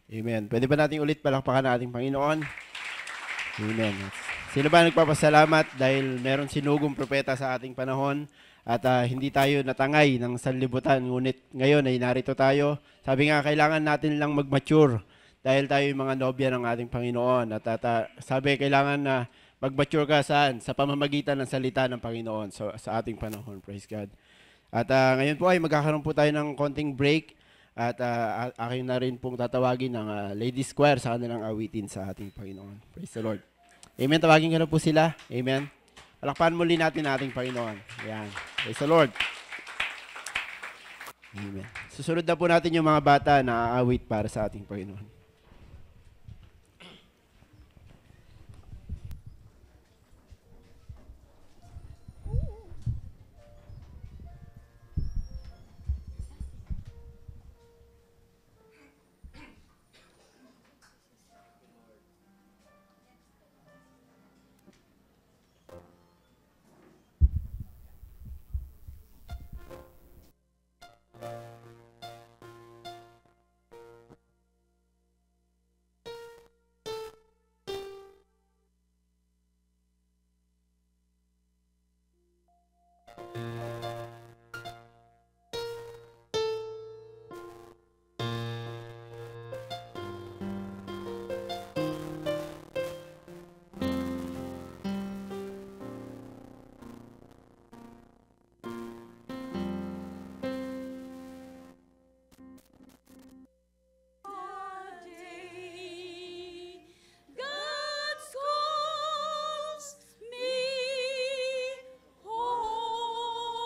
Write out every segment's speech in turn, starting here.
Amen. Pwede ba natin ulit palakpakan ang ating Panginoon? Amen. Sino ba nagpapasalamat dahil meron sinugong propeta sa ating panahon at hindi tayo natangay ng sanlibutan, ngunit ngayon ay narito tayo. Sabi nga, kailangan natin lang mag-mature dahil tayo yung mga nobya ng ating Panginoon. Sabi, kailangan na mag-mature ka saan? Sa pamamagitan ng salita ng Panginoon sa ating panahon. Praise God. At ngayon po ay magkakaroon po tayo ng konting break at akin na rin pong tatawagin ng Ladies Choir sa kanilang awitin sa ating Panginoon. Praise the Lord. Amen. Tawagin ka na po sila. Amen. Palakpakan muli natin ating Panginoon. Ayan. Praise the Lord. Amen. Susunod na po natin yung mga bata na aawit para sa ating Panginoon. God calls me home.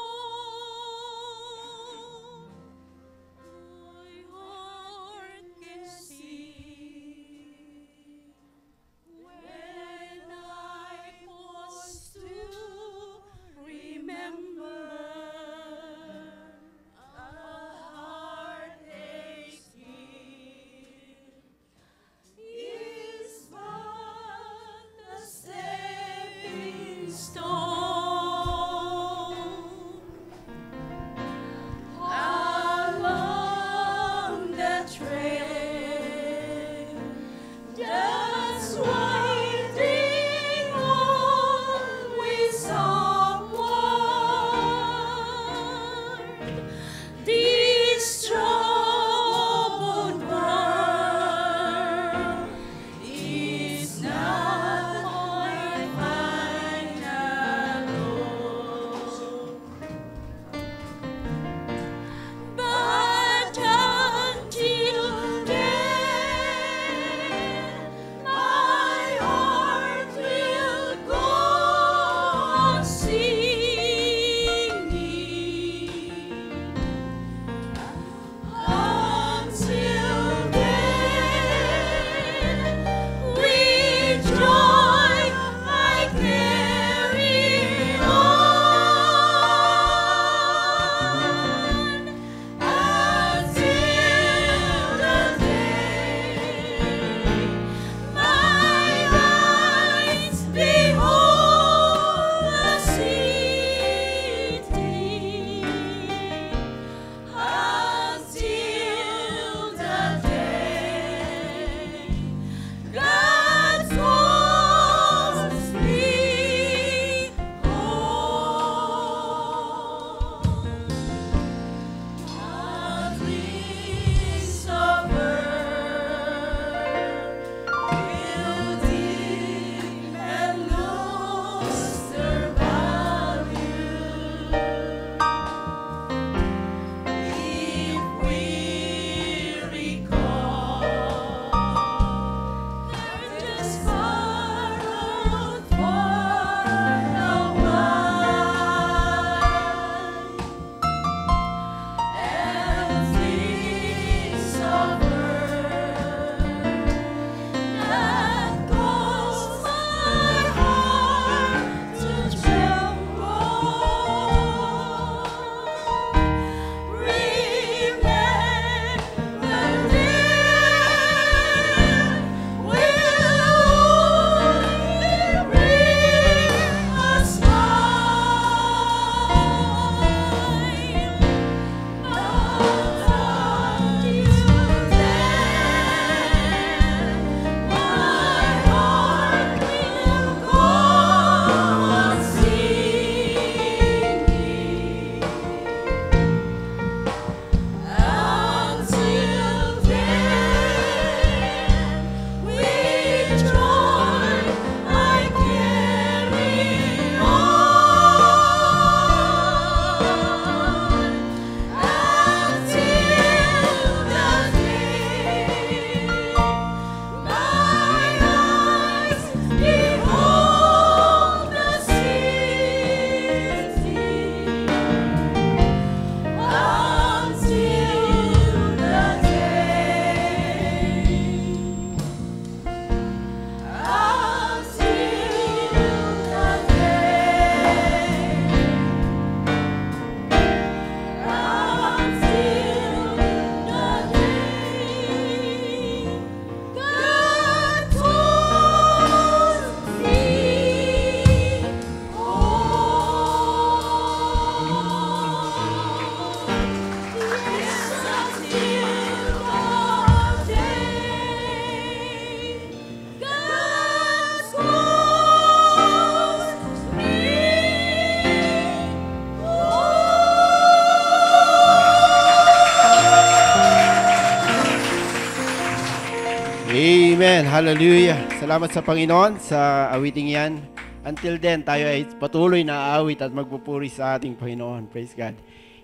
hallelujah. Salamat sa Panginoon sa awiting yan. Until then, tayo ay patuloy na aawit at magpupuri sa ating Panginoon. Praise God.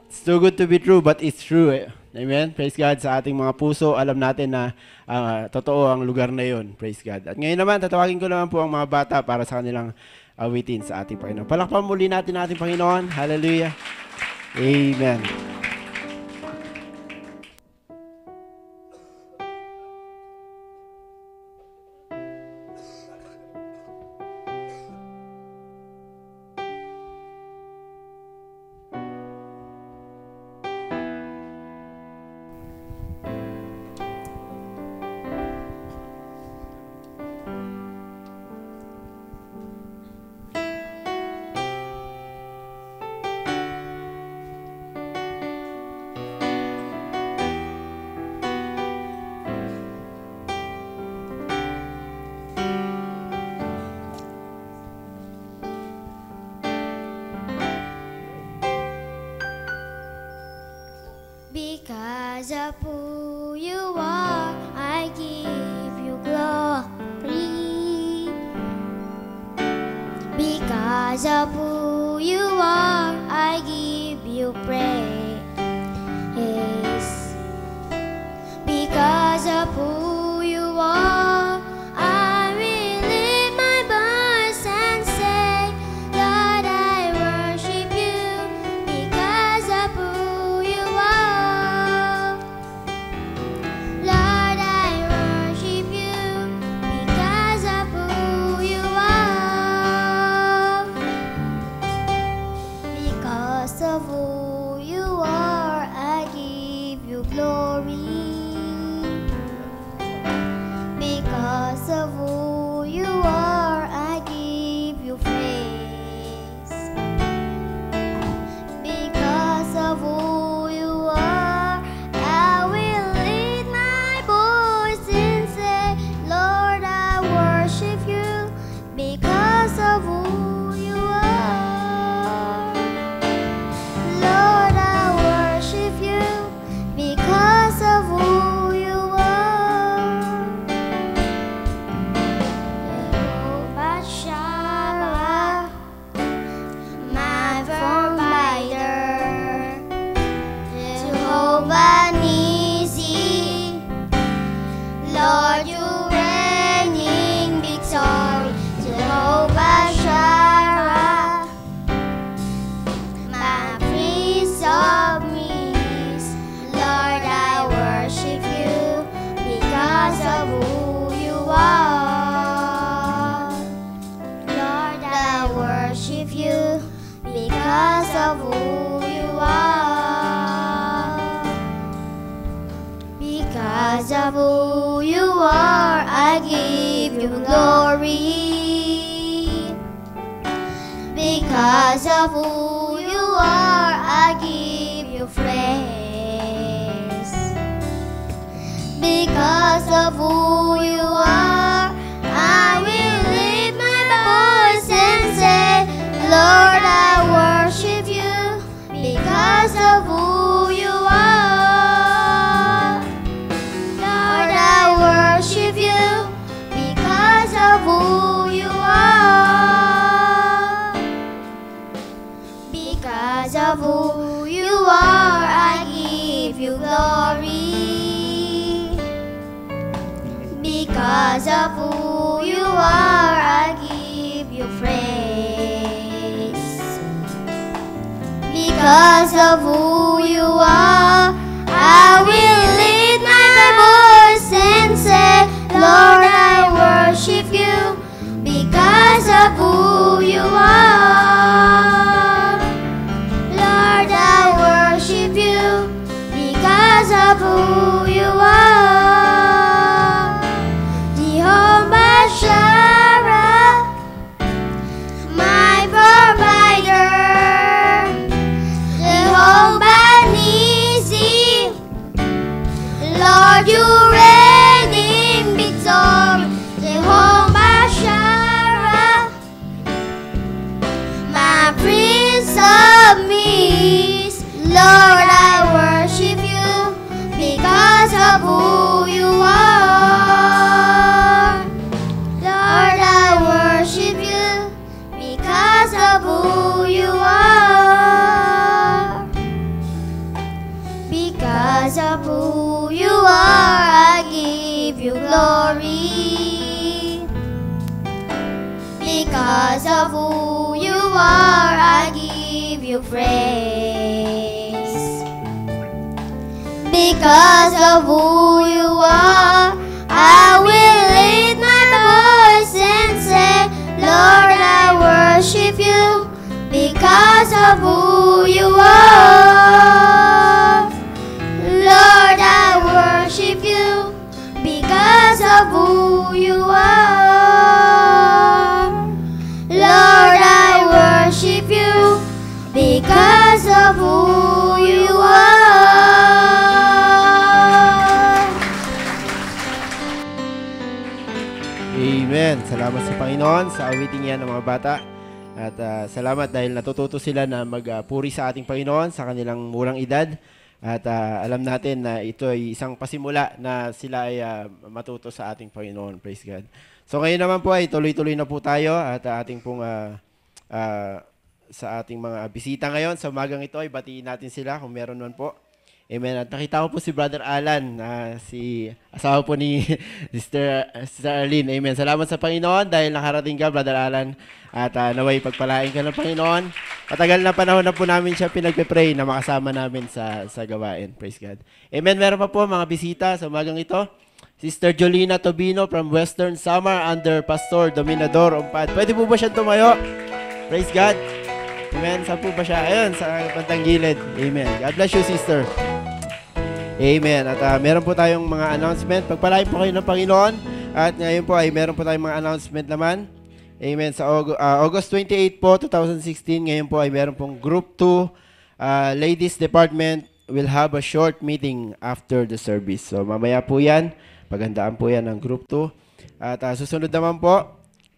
It's too good to be true, but it's true. Amen? Praise God sa ating mga puso. Alam natin na totoo ang lugar na yun. Praise God. At ngayon naman, tatawagin ko naman po ang mga bata para sa kanilang awitin sa ating Panginoon. Palakpan muli natin ating Panginoon. Hallelujah. Amen. Because of who you are, I give you glory. Because of who you are, I give you praise. Because of who you are, I will lift my voice and say, Lord, I worship you. Because of who you are, Lord, I worship you. Because of who you are, because of who you are, I give you glory. Because of who you are, I give you praise. Because of who you are, I will lift my voice and say, Lord, I worship you. Because of who you are, Lord, I worship you. Because of who you are, Jehovah Shammah, my provider, Jehovah Nissi, Lord, you reign in victory. Jehovah Shammah, my Prince of Peace, Lord, I worship you. Because of who you are, Lord, I worship you. Because of who you are, because of who you are, I give you glory. Because of who you are, I give you praise. Because of who you are, I will lift my voice and say, Lord, I worship you. Because of who you are, Lord, I worship you. Because of who you are, because of who you are, I give you glory. Because of who you are, I give you praise. Because of who you are, I will lift my voice and say, Lord, I worship you. Because of who you are, Lord, I worship you. Because of who you are, Jehovah Shammah, my provider, Jehovah Nissi, Lord, you reign in victory. Jehovah Shammah, my Prince of Peace, Lord, I worship you. Because of praise. Because of who you are, I will lift my voice and say, Lord, I worship you. Because of who you are, Lord, I worship you. Because of who you are, Lord, I worship you. Because of who you are. Amen. Salamat sa Panginoon sa awiting yan ng mga bata. At salamat dahil natututo sila na magpuri sa ating Panginoon sa kanilang murang edad. At alam natin na ito ay isang pasimula na sila ay matuto sa ating Panginoon. Praise God. So ngayon naman po ay tuloy-tuloy na po tayo at ating pong sa ating mga bisita ngayon. Sa umagang ito ay batiin natin sila kung meron man po. Amen. At nakita ko po si Brother Alan, si asawa po ni Sister Arlene. Amen. Salamat sa Panginoon dahil nakarating ka, Brother Alan. At naway pagpalain ka ng Panginoon. Matagal na panahon na po namin siya pinagpe-pray na makasama namin sa gawain. Praise God. Amen. Meron pa po mga bisita sa umagang ito. Sister Jolina Tobino from Western Samar under Pastor Dominador Umpad. Pwede po ba siyang tumayo? Praise God. Amen. Saan po ba siya? Ayun, sa pantang gilid. Amen. God bless you, sister. Amen. At meron po tayong mga announcement. Pagpalain po kayo ng Panginoon. At ngayon po ay meron po tayong mga announcement naman. Amen. Sa August 28 po, 2016, ngayon po ay meron pong Group 2 Ladies Department will have a short meeting after the service. So mamaya po yan. Paghandaan po yan ng Group 2. At susunod naman po,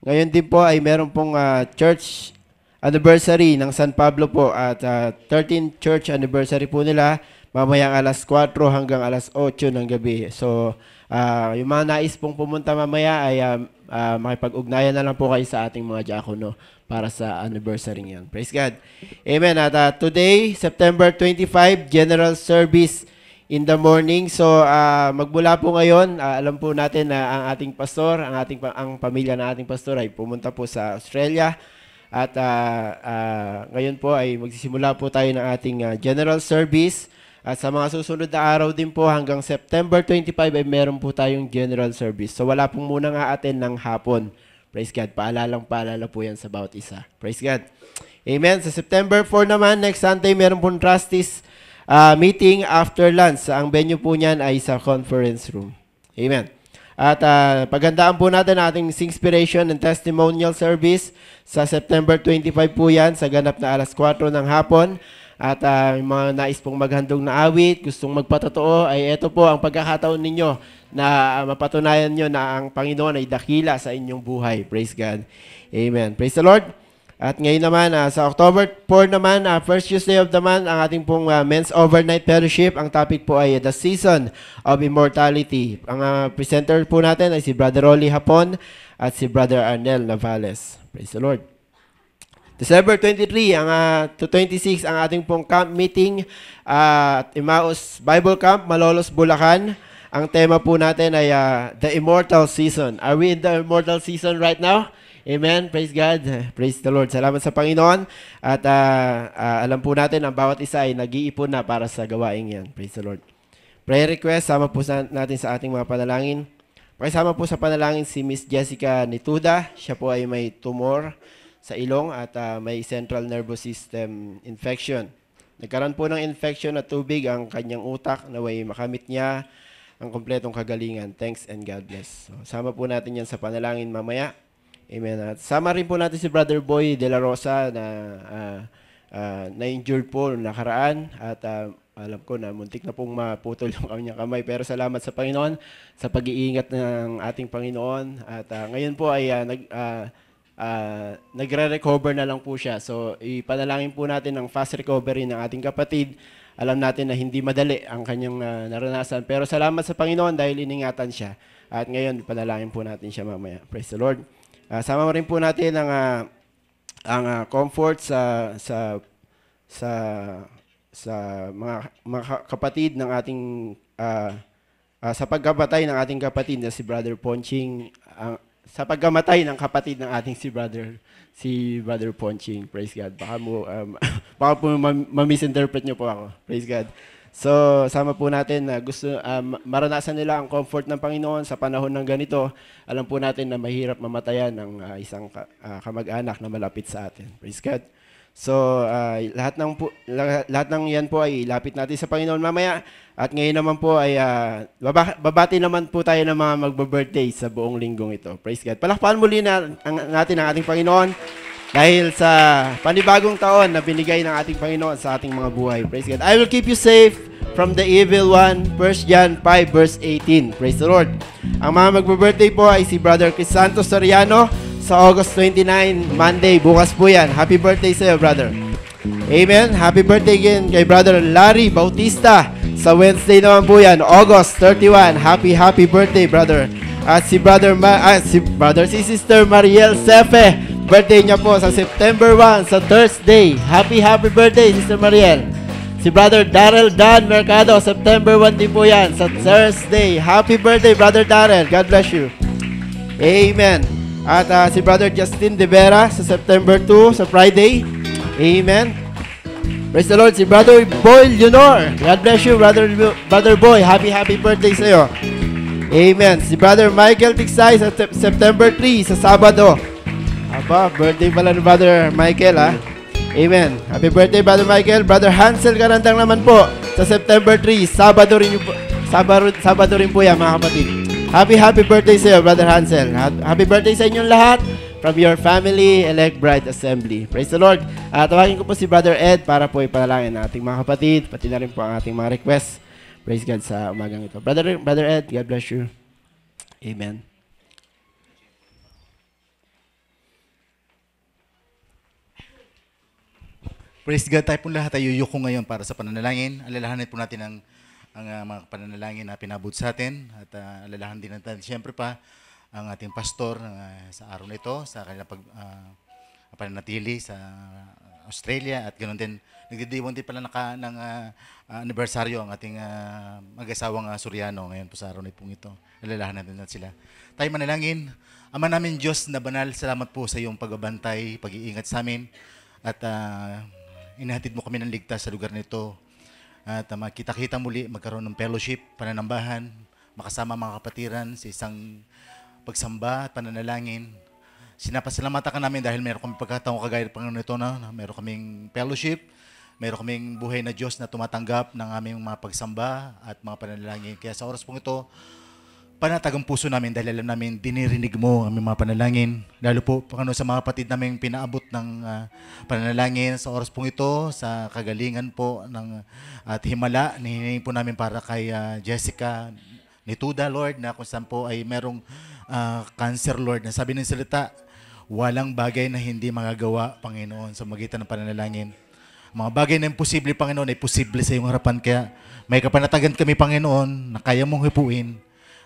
ngayon din po ay meron pong church anniversary ng San Pablo po. At 13th church anniversary po nila. Mamayang alas 4 hanggang alas 8 ng gabi. So, yung mga nais pong pumunta mamaya ay makipag-ugnayan na lang po kayo sa ating mga diakono para sa anniversary yan. Praise God. Amen. At today, September 25, General Service in the morning. So, magmula po ngayon, alam po natin na ang ating pastor, ang pamilya ng ating pastor ay pumunta po sa Australia. At ngayon po ay magsisimula po tayo ng ating General Service. At sa mga susunod na araw din po hanggang September 25 ay meron po tayong general service. So wala pong muna nga atin ng hapon. Praise God. Paalala po yan sa bawat isa. Praise God. Amen. Sa September 4 naman, next Sunday, meron pong trustees meeting after lunch. Ang venue po niyan ay sa conference room. Amen. At paghandaan po natin ang ating Singspiration and Testimonial Service sa September 25 po yan sa ganap na alas 4 ng hapon. At yung mga nais pong maghandog na awit, gustong magpatotoo, ay ito po ang pagkakataon ninyo na mapatunayan nyo na ang Panginoon ay dakila sa inyong buhay. Praise God. Amen. Praise the Lord. At ngayon naman, sa October 4 naman, first Tuesday of the month, ang ating pong Men's Overnight Fellowship. Ang topic po ay The Season of Immortality. Ang presenter po natin ay si Brother Rolly Hapon at si Brother Arnel Navales. Praise the Lord. December 23 to 26 ang ating pong camp meeting at Emmaus Bible Camp, Malolos, Bulacan. Ang tema po natin ay The Immortal Season. Are we in the immortal season right now? Amen. Praise God. Praise the Lord. Salamat sa Panginoon. At alam po natin ang bawat isa ay nag-iipon na para sa gawaing yan. Praise the Lord. Prayer request, sama po natin sa ating mga panalangin. Pakisama po sa panalangin si Miss Jessica Nituda. Siya po ay may tumor sa ilong at may central nervous system infection. Nagkaroon po ng infection at tubig ang kanyang utak na way makamit niya ang kompletong kagalingan. Thanks and God bless. So, sama po natin yan sa panalangin mamaya. Amen. At sama rin po natin si Brother Boy De La Rosa na na-injured po nakaraan at alam ko na muntik na pong maputol yung kanyang kamay. Pero salamat sa Panginoon sa pag-iingat ng ating Panginoon. At ngayon po ay nagre-recover na lang po siya. So, ipanalangin po natin ang fast recovery ng ating kapatid. Alam natin na hindi madali ang kanyang naranasan. Pero salamat sa Panginoon dahil iningatan siya. At ngayon, ipanalangin po natin siya mamaya. Praise the Lord. Sama rin po natin ang comfort sa mga kapatid ng ating sa pagkabatay ng ating kapatid na si Brother Ponching sa pagkamatay ng kapatid ng ating si Brother Ponching. Praise God. Baka mo baka po ma-misinterpret niyo po ako. Praise God. So, sama po natin na gusto maranasan nila ang comfort ng Panginoon sa panahon ng ganito. Alam po natin na mahirap mamatayan ng isang kamag-anak na malapit sa atin. Praise God. So, lahat ng yan po ay lapit natin sa Panginoon mamaya. At ngayon naman po ay babati naman po tayo ng mga magbe-birthday sa buong linggong ito. Praise God. Palakpakan muli natin ang ating Panginoon dahil sa panibagong taon na binigay ng ating Panginoon sa ating mga buhay. Praise God. I will keep you safe from the evil one. 1 John 5 verse 18. Praise the Lord. Ang mga magbe-birthday po ay si Brother Crisanto Soriano sa August 29, Monday. Bukas po yan. Happy birthday sa iyo, brother. Amen. Happy birthday again kay Brother Larry Bautista. Sa Wednesday naman po yan, August 31. Happy birthday, brother. At si Sister Mariel Sefe, birthday niya po sa September 1, sa Thursday. Happy birthday, Sister Mariel. Si Brother Darrell Dan Mercado, September 1 din po yan, sa Thursday. Happy birthday, Brother Darrell. God bless you. Amen. At si Brother Justin De Vera sa September 2, sa Friday. Amen. Praise the Lord. Si Brother Boy Leonor. God bless you, Brother Boy. Happy birthday sa iyo. Amen. Si Brother Michael Tiksay sa September 3, sa Sabado. Aba, birthday pala ni Brother Michael, ha? Amen. Happy birthday, Brother Michael. Brother Hansel Karandang naman po sa September 3, Sabado rin po yan, mga kapatid. Happy birthday sa iyo, Brother Hansel. Happy birthday sa inyong lahat from your family, Elect Bride Assembly. Praise the Lord. Tawagin ko po si Brother Ed para po ipanalangin ang ating mga kapatid, pati na rin po ang ating mga requests. Praise God sa umagang ito. Brother Ed, God bless you. Amen. Praise God, tayo po lahat ay yuyuko ngayon para sa pananalangin. Alalahanin po natin ang mga pananalangin na pinabot sa atin. At alalahanin din natin siyempre pa ang ating pastor sa araw na ito, sa kanilang pananatili sa Australia. At ganoon din, nagdidiwan din pala ng anibersaryo ang ating mag-asawang Soriano ngayon po sa araw na ito. Alalahanin natin sila. Tayo manalangin. Ama namin Diyos na banal, salamat po sa iyong pagbabantay, pag-iingat sa amin. At inahatid mo kami ng ligtas sa lugar nito. At makita-kita muli, magkaroon ng fellowship, pananambahan, makasama mga kapatiran sa isang pagsamba at pananalangin. Sinapasalamatan ka namin dahil meron kami pagkataong kagaya ng Panginoon ito na meron kaming fellowship, meron kaming buhay na Diyos na tumatanggap ng aming mga pagsamba at mga pananalangin. Kaya sa oras pong ito, panatag ang puso namin dahil alam namin dinirinig mo ang aming mga panalangin. Lalo po, Panginoon, sa mga kapatid namin pinaabot ng pananalangin sa oras pong ito, sa kagalingan po at himala, hinihingi po namin para kay Jessica Nituda, Lord, na kung saan po ay merong cancer, Lord, na sabi ng salita, walang bagay na hindi magagawa, Panginoon, sa magitan ng pananalangin. Mga bagay na imposible, Panginoon, ay posible sa iyong harapan. Kaya may kapanatagan kami, Panginoon, na kaya mong hipuin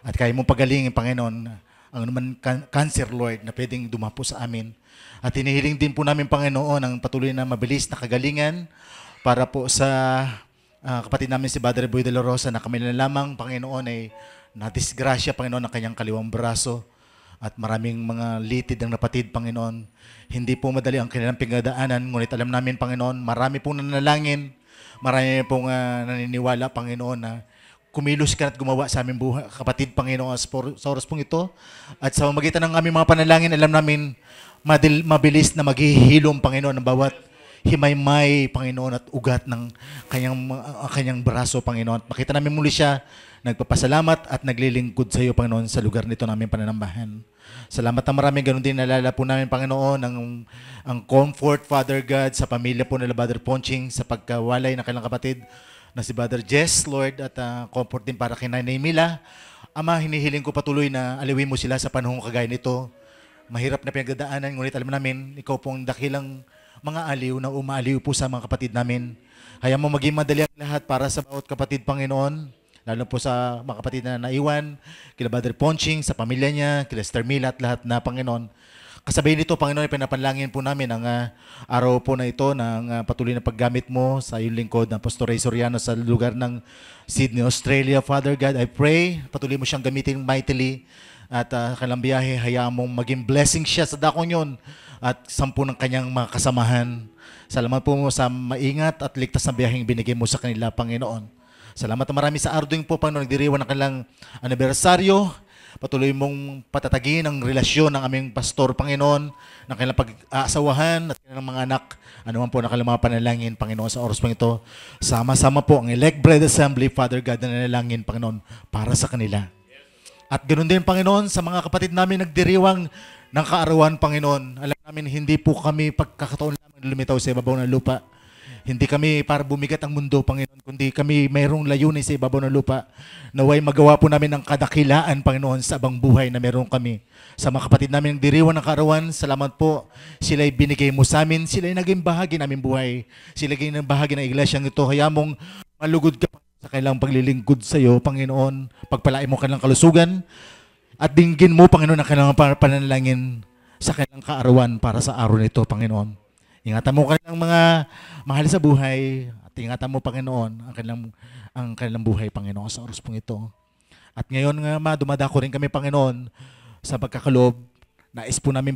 at kaya mong pagalingin, Panginoon, ang naman cancer, Lord, na pwedeng dumapo sa amin. At hinihiling din po namin, Panginoon, ang patuloy na mabilis na kagalingan para po sa kapatid namin si Brother Boy de la Rosa na kami na lamang, Panginoon, ay nadisgrasya, Panginoon, ng kanyang kaliwang braso at maraming mga litid ang napatid, Panginoon. Hindi po madali ang kanilang pinagdaanan, ngunit alam namin, Panginoon, marami pong nanalangin, marami pong naniniwala, Panginoon, na kumilos ka at gumawa sa aming buhay, kapatid, Panginoon, sa oras pong ito. At sa magitan ng aming mga panalangin, alam namin mabilis na maghihilom, Panginoon, ng bawat himay-may, Panginoon, at ugat ng kanyang braso, Panginoon. At makita namin muli siya, nagpapasalamat at naglilingkod sa iyo, Panginoon, sa lugar nito namin pananambahan. Salamat na marami, ganun din nalala po namin, Panginoon, ang comfort, Father God, sa pamilya po nila Brother Ponching, sa pagkawalay ng kanilang kapatid na si Brother Jess, Lord, at comfort din para kay Nanay Mila. Ama, hinihiling ko patuloy na aliwin mo sila sa panahong kagaya nito. Mahirap na pinagdadaanan, ngunit alam namin, ikaw pong dakilang mga aliw na umaaliw po sa mga kapatid namin. Hayaan mo maging madali ang lahat para sa bawat kapatid, Panginoon, lalo po sa mga kapatid na naiwan, kila Brother Ponching, sa pamilya niya, kila Sister Mila at lahat na, Panginoon. Kasabay nito, Panginoon, pinapanalangin po namin ang araw po na ito ng patuloy na paggamit mo sa iyong lingkod ng Pastor Ray Soriano sa lugar ng Sydney, Australia. Father God, I pray, patuloy mo siyang gamitin mightily at kailang biyahe, hayaan mong maging blessing siya sa dakong yun at 10 ng kanyang mga kasamahan. Salamat po sa maingat at ligtas na biyaheng binigay mo sa kanila, Panginoon. Salamat na marami sa Arduing po, Panginoon, nagdiriwan ng kanilang anibersaryo. Patuloy mong patatagin ang relasyon ng aming pastor, Panginoon, ng kanilang pag-aasawahan at kanilang mga anak. Ano man po na kanilang mga panalangin, Panginoon, sa oras pang ito. Sama-sama po ang Elect Bread Assembly, Father God, na nanalangin, Panginoon, para sa kanila. At ganoon din, Panginoon, sa mga kapatid namin nagdiriwang ng kaarawan, Panginoon. Alam namin, hindi po kami pagkakataon namin lumitaw sa ibabaw ng lupa. Hindi kami para bumigat ang mundo, Panginoon, kundi kami mayroong layunin sa ibabaw ng lupa. Naway magawa po namin ang kadakilaan, Panginoon, sa abang buhay na meron kami. Sa mga kapatid namin nagdiriwan ng kaarawan, salamat po. Sila'y binigay mo sa amin. Sila'y naging bahagi namin buhay. Sila'y naging bahagi ng iglesyang ito. Kaya mong malugod ka sa kailang paglilingkod sa iyo, Panginoon. Pagpalain mo kanilang kalusugan. At dinggin mo, Panginoon, ang kanilang pananalangin sa kanilang kaarawan para sa araw nito, Panginoon. Ingatan mo kanilang mga mahal sa buhay at ingatan mo, Panginoon, ang kanilang buhay, Panginoon, sa oras pong ito. At ngayon nga, dumadako rin kami, Panginoon, sa pagkakaloob. Nais po namin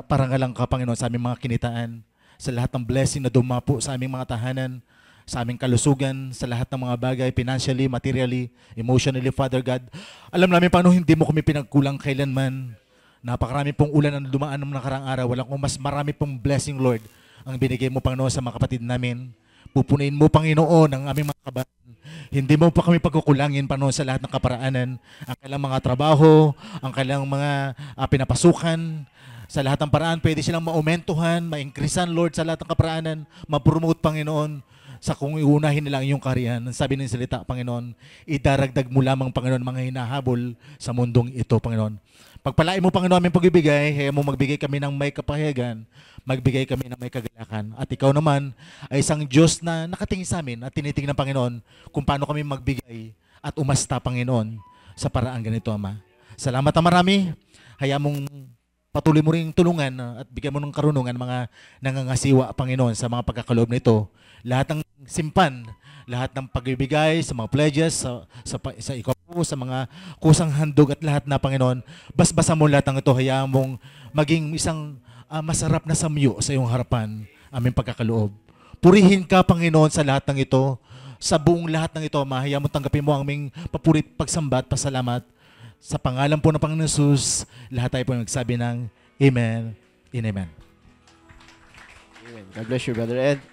parangalang ka, Panginoon, sa aming mga kinitaan, sa lahat ng blessing na dumapo sa aming mga tahanan, sa aming kalusugan, sa lahat ng mga bagay, financially, materially, emotionally, Father God. Alam namin, Panginoon, hindi mo kami pinagkulang kailanman. Napakarami pong ulan ang dumaan ng nakaraang araw. Wala kong mas marami pong blessing, Lord, ang binigay mo, Panginoon, sa mga kapatid namin. Pupunain mo, Panginoon, ang aming mga kabataan. Hindi mo pa kami pagkukulangin, Panginoon, sa lahat ng kaparaanan. Ang kailang mga trabaho, ang kailang mga pinapasukan, sa lahat ng paraan, pwede silang maumentuhan, ma-increasean, Lord, sa lahat ng kaparaanan, ma-promote, Panginoon, sa kung iunahin nila ang iyong kaharian. Sabi ng salita, Panginoon, idaragdag mo lamang, Panginoon, mga hinahabol sa mundong ito, Panginoon. Pagpalain mo, Panginoon, aming pagbibigay, kaya mo magbigay kami ng may kapahayagan, magbigay kami ng may kagalakan. At ikaw naman ay isang Diyos na nakatingin sa amin at tinitingnan, Panginoon, kung paano kami magbigay at umasta, Panginoon, sa paraan ganito, Ama. Salamat na marami. Hayaan mong patuloy mo ring tulungan at bigyan mo ng karunungan mga nangangasiwa, Panginoon, sa mga pagkakaloob nito. Lahat ng simpan, lahat ng pagbibigay sa mga pledges, sa ikaw po, sa mga kusang handog at lahat na, Panginoon, basbasa mo lahat ng ito. Hayaan mong maging isang masarap na samyo sa iyong harapan, aming pagkakaloob. Purihin ka, Panginoon, sa lahat ng ito. Sa buong lahat ng ito, Ama, hayaan mo tanggapin mo ang aming papurit, pagsambat, pasalamat. Sa pangalan po ng Panginoon Jesus, lahat tayo po nagsabi ng Amen and Amen. Amen. God bless you, Brother Ed.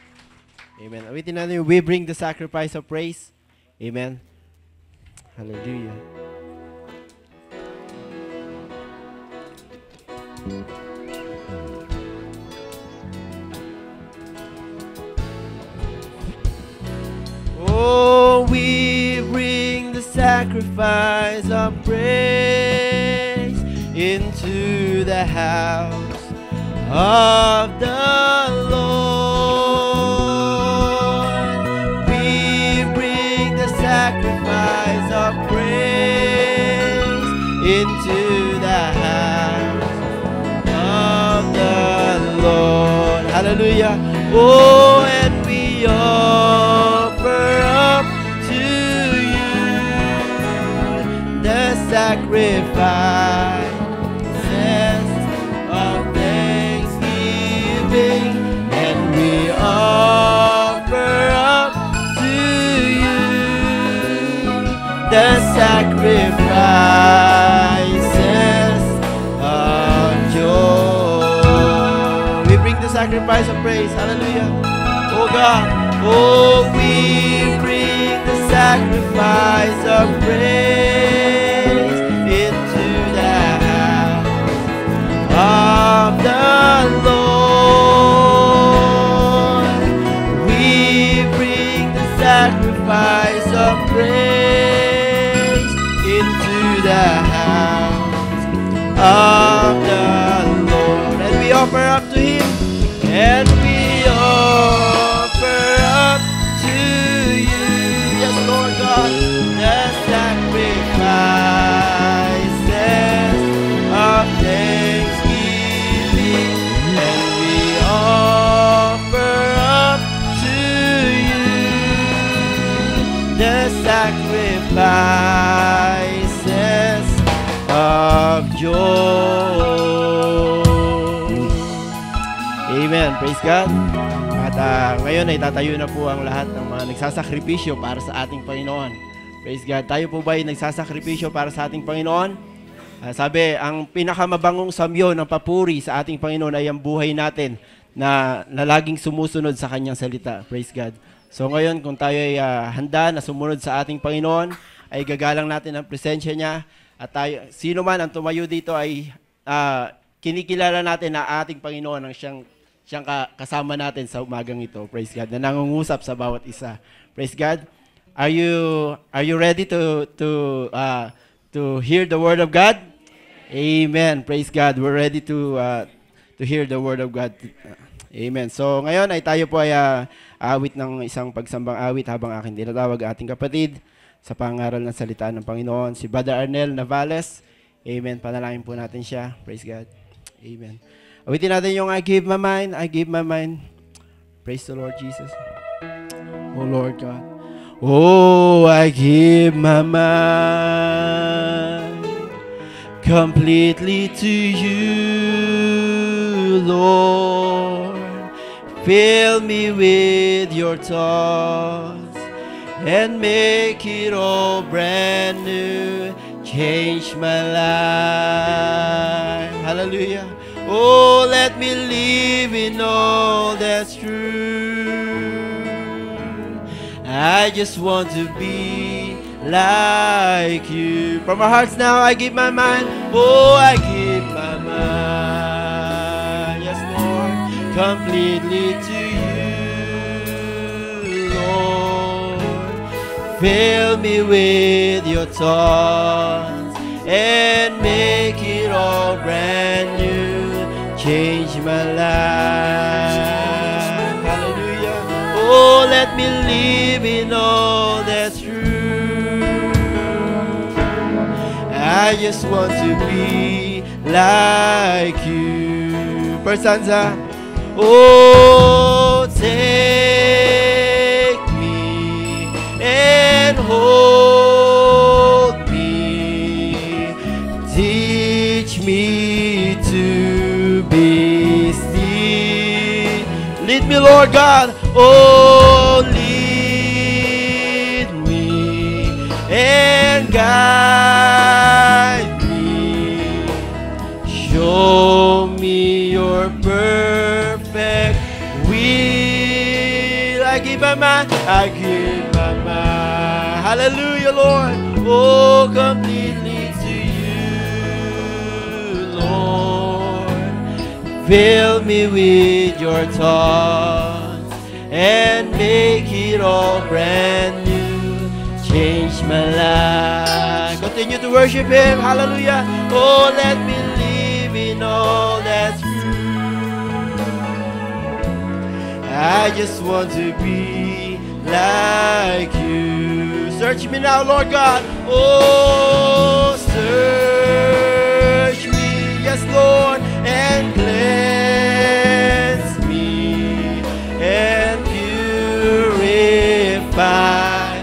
Amen. Awitin natin, we bring the sacrifice of praise. Amen. Hallelujah. Oh, we bring the sacrifice of praise into the house of the Lord. We bring the sacrifice of praise into the house of the Lord. Hallelujah. Oh, and we offer up to you the sacrifice of thanksgiving, and we offer up to you the sacrifices of joy. We bring the sacrifice of praise. Hallelujah. Oh God. Oh, we bring the sacrifice of praise into the house of the Lord. We bring the sacrifice of praise into the house of the Lord. And we offer up to Him, and we offer up to you, yes, Lord God, the sacrifices of thanksgiving, and we offer up to you the sacrifices of of joy. Amen. Praise God. At ngayon ay tatayo na po ang lahat ng mga nagsasakripisyo para sa ating Panginoon. Praise God. Tayo po ba ay nagsasakripisyo para sa ating Panginoon? Sabi, ang pinakamabangong samyo ng papuri sa ating Panginoon ay ang buhay natin na laging sumusunod sa Kanyang salita. Praise God. So ngayon, kung tayo ay handa na sumunod sa ating Panginoon, ay gagalang natin ang presensya niya. At tayo, sino man ang tumayo dito ay kinikilala natin na ating Panginoon ang siyang kasama natin sa umagang ito. Praise God. Na nangungusap sa bawat isa. Praise God. Are you ready to hear the word of God? Amen. Praise God. We're ready to hear the word of God. Amen. So ngayon ay tayo po ay awit ng isang pagsambang awit habang aking tinatawag ating kapatid sa pangaral ng salita ng Panginoon, si Brother Arnel Navales. Amen. Panalangin po natin siya. Praise God. Amen. Awitin natin yung I give my mind, I give my mind. Praise the Lord Jesus. Oh Lord God. Oh, I give my mind completely to you, Lord. Fill me with your thoughts and make it all brand new. Change my life. Hallelujah. Oh, let me live in all that's true. I just want to be like you. From our hearts now, I give my mind. Oh, I give my mind. Yes, Lord. Completely to you, Lord. Fill me with your thoughts and make it all brand new. Change my life. Hallelujah. Oh, let me live in all that's true. I just want to be like you. First stanza. Oh, take me and hold me. Teach me to be still. Lead me, Lord God. Oh, lead me and guide me. Show me your perfect will. I give my mind. I give my mind. Hallelujah, Lord. Oh, completely to you, Lord. Fill me with your thoughts and make it all brand new. Change my life. Continue to worship Him. Hallelujah. Oh, let me live in all that's true. I just want to be like you. Search me now, Lord God. Oh, search me. Yes, Lord. And cleanse me and purify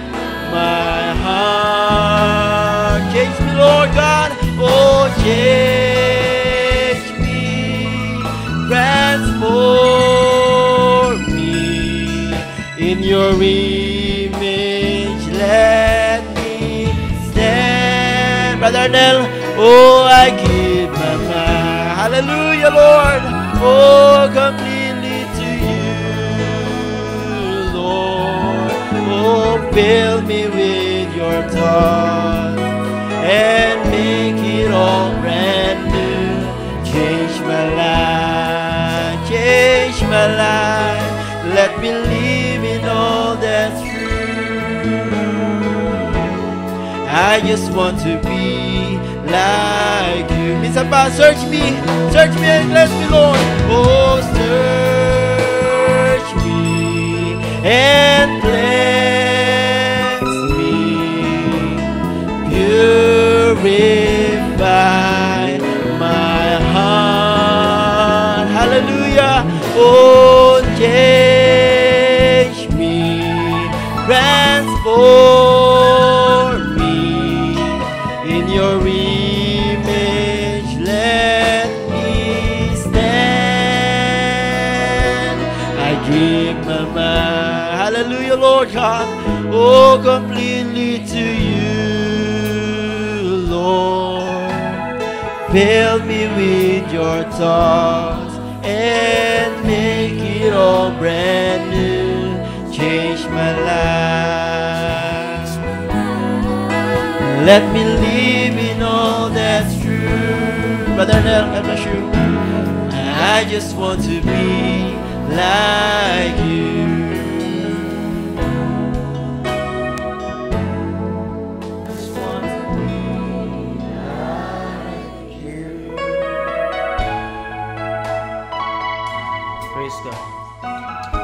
my heart. Change me, Lord God. Oh, change me, transform me in your image. Let me stand. Brother Nell, oh, I give my mind. Hallelujah, Lord. Oh, completely to you, Lord. Oh, fill me with your thoughts and make it all brand new. Change my life, change my life. Let me live in all that's true. I just want to be like you. Minsan pa, search me and cleanse me, Lord. Oh, search me and cleanse me. Purify my heart. Hallelujah. Oh, change me, transform me in your image. Lord God, oh, completely to you, Lord. Fill me with your thoughts and make it all brand new. Change my life. Let me live in all that's true. Brother Nel, God bless you. I just want to be like you. Just want to be like you. Praise God.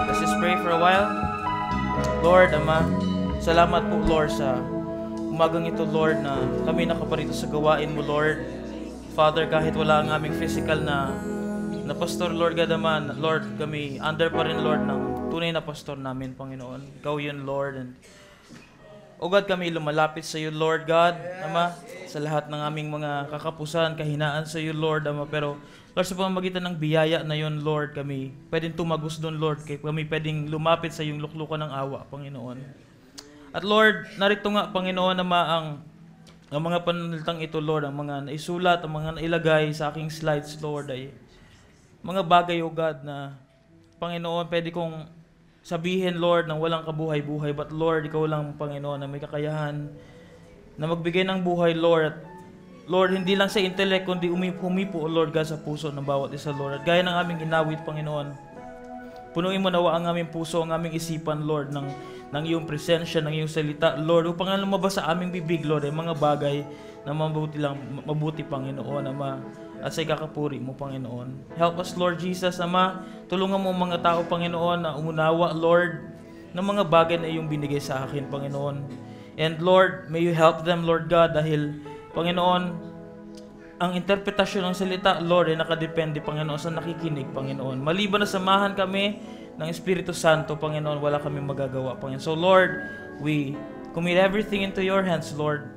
Let's just pray for a while. Lord, Ama, salamat po, Lord, sa umagang ito, Lord, na kami nakaparito sa gawain mo, Lord. Father, kahit wala ang aming physical na pastor, Lord God, Ama, Lord, kami under pa rin, Lord, ng tunay na pastor namin, Panginoon. Ikaw yun, Lord. And, O God, kami lumalapit sa iyo, Lord God, Ama, sa lahat ng aming mga kakapusan, kahinaan sa iyo, Lord, Ama. Pero, Lord, sa pamamagitan ng biyaya na yun, Lord, kami pwedeng tumagos doon, Lord. Kami pwedeng lumapit sa iyong luklukan ng awa, Panginoon. At Lord, narito nga, Panginoon, Ama, ang mga pananalitang ito, Lord, ang mga naisulat, ang mga nailagay sa aking slides, Lord, ay mga bagay, O God, na Panginoon, pwede kong sabihin, Lord, na walang kabuhay-buhay. But Lord, ikaw lang, Panginoon, na may kakayahan na magbigay ng buhay, Lord. At Lord, hindi lang sa intellect, kundi humipo, Lord God, sa puso ng bawat isa, Lord. At gaya ng aming inawit, Panginoon, punuin mo nawa ang aming puso, ang aming isipan, Lord, ng iyong presensya, ng iyong salita, Lord, upang lumabas sa aming bibig, Lord, ay mga bagay na mabuti, Panginoon, Ama, at sa ikakapuri mo, Panginoon. Help us, Lord Jesus, Ama. Tulungan mo ang mga tao, Panginoon, na umunawa, Lord, ng mga bagay na iyong binigay sa akin, Panginoon. And Lord, may you help them, Lord God, dahil, Panginoon, ang interpretasyon ng salita, Lord, ay nakadepende, Panginoon, sa nakikinig, Panginoon. Maliban na samahan kami ng Espiritu Santo, Panginoon, wala kami magagawa, Panginoon. So, Lord, we commit everything into your hands, Lord.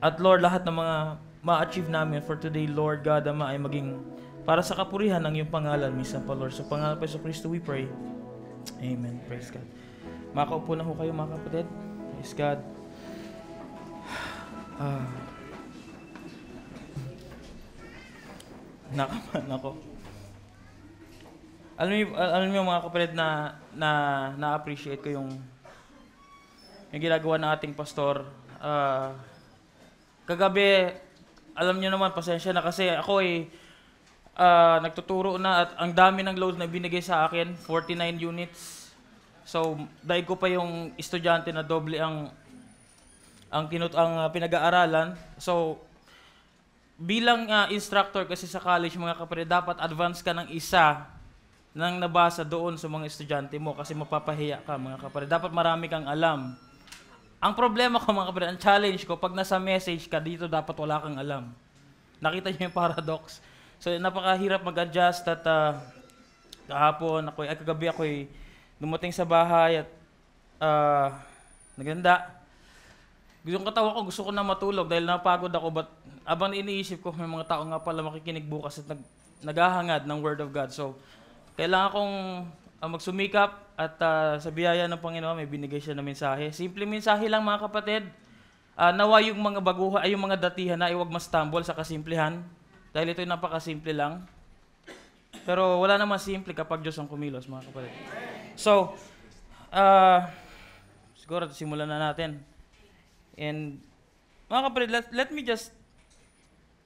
At Lord, lahat ng mga ma-achieve namin for today, Lord God, Ama, ay maging para sa kapurihan ng iyong pangalan, minsan pa, Lord. Sa pangalan pa Yesu Kristo, we pray. Amen. Praise God. Makaupo na ho kayo, mga kapatid. Praise God. Nako. Alam niyo mga kapatid na-appreciate ko yung ginagawa ng ating pastor. Kagabi, alam niyo naman, pasensya na kasi ako nagtuturo na at ang dami ng load na binigay sa akin, 49 units. So, dahil ko pa yung estudyante na doble ang pinag-aaralan. So, bilang instructor kasi sa college, mga kapatid, dapat advance ka ng isa nang nabasa doon sa mga estudyante mo kasi mapapahiya ka, mga kapatid. Dapat marami kang alam. Ang problema ko, mga kapatid, ang challenge ko, pag nasa message ka dito, dapat wala kang alam. Nakita niyo yung paradox? So, napakahirap mag-adjust at kagabi ako'y dumating sa bahay at naganda. Yung katawa ko, gusto ko na matulog dahil napagod ako. But abang iniisip ko, may mga tao nga pala makikinig bukas at naghahangad ng Word of God. So, kailangan kong magsumikap at sa biyaya ng Panginoon, may binigay siya na mensahe. Simple mensahe lang, mga kapatid. Nawa yung mga baguhan, ay yung mga datihan na iwag mas-stumble sa kasimplihan. Dahil ito'y napakasimple lang. Pero wala naman simple kapag Diyos ang kumilos, mga kapatid. So, siguro simulan na natin. And, mga kapatid, let me just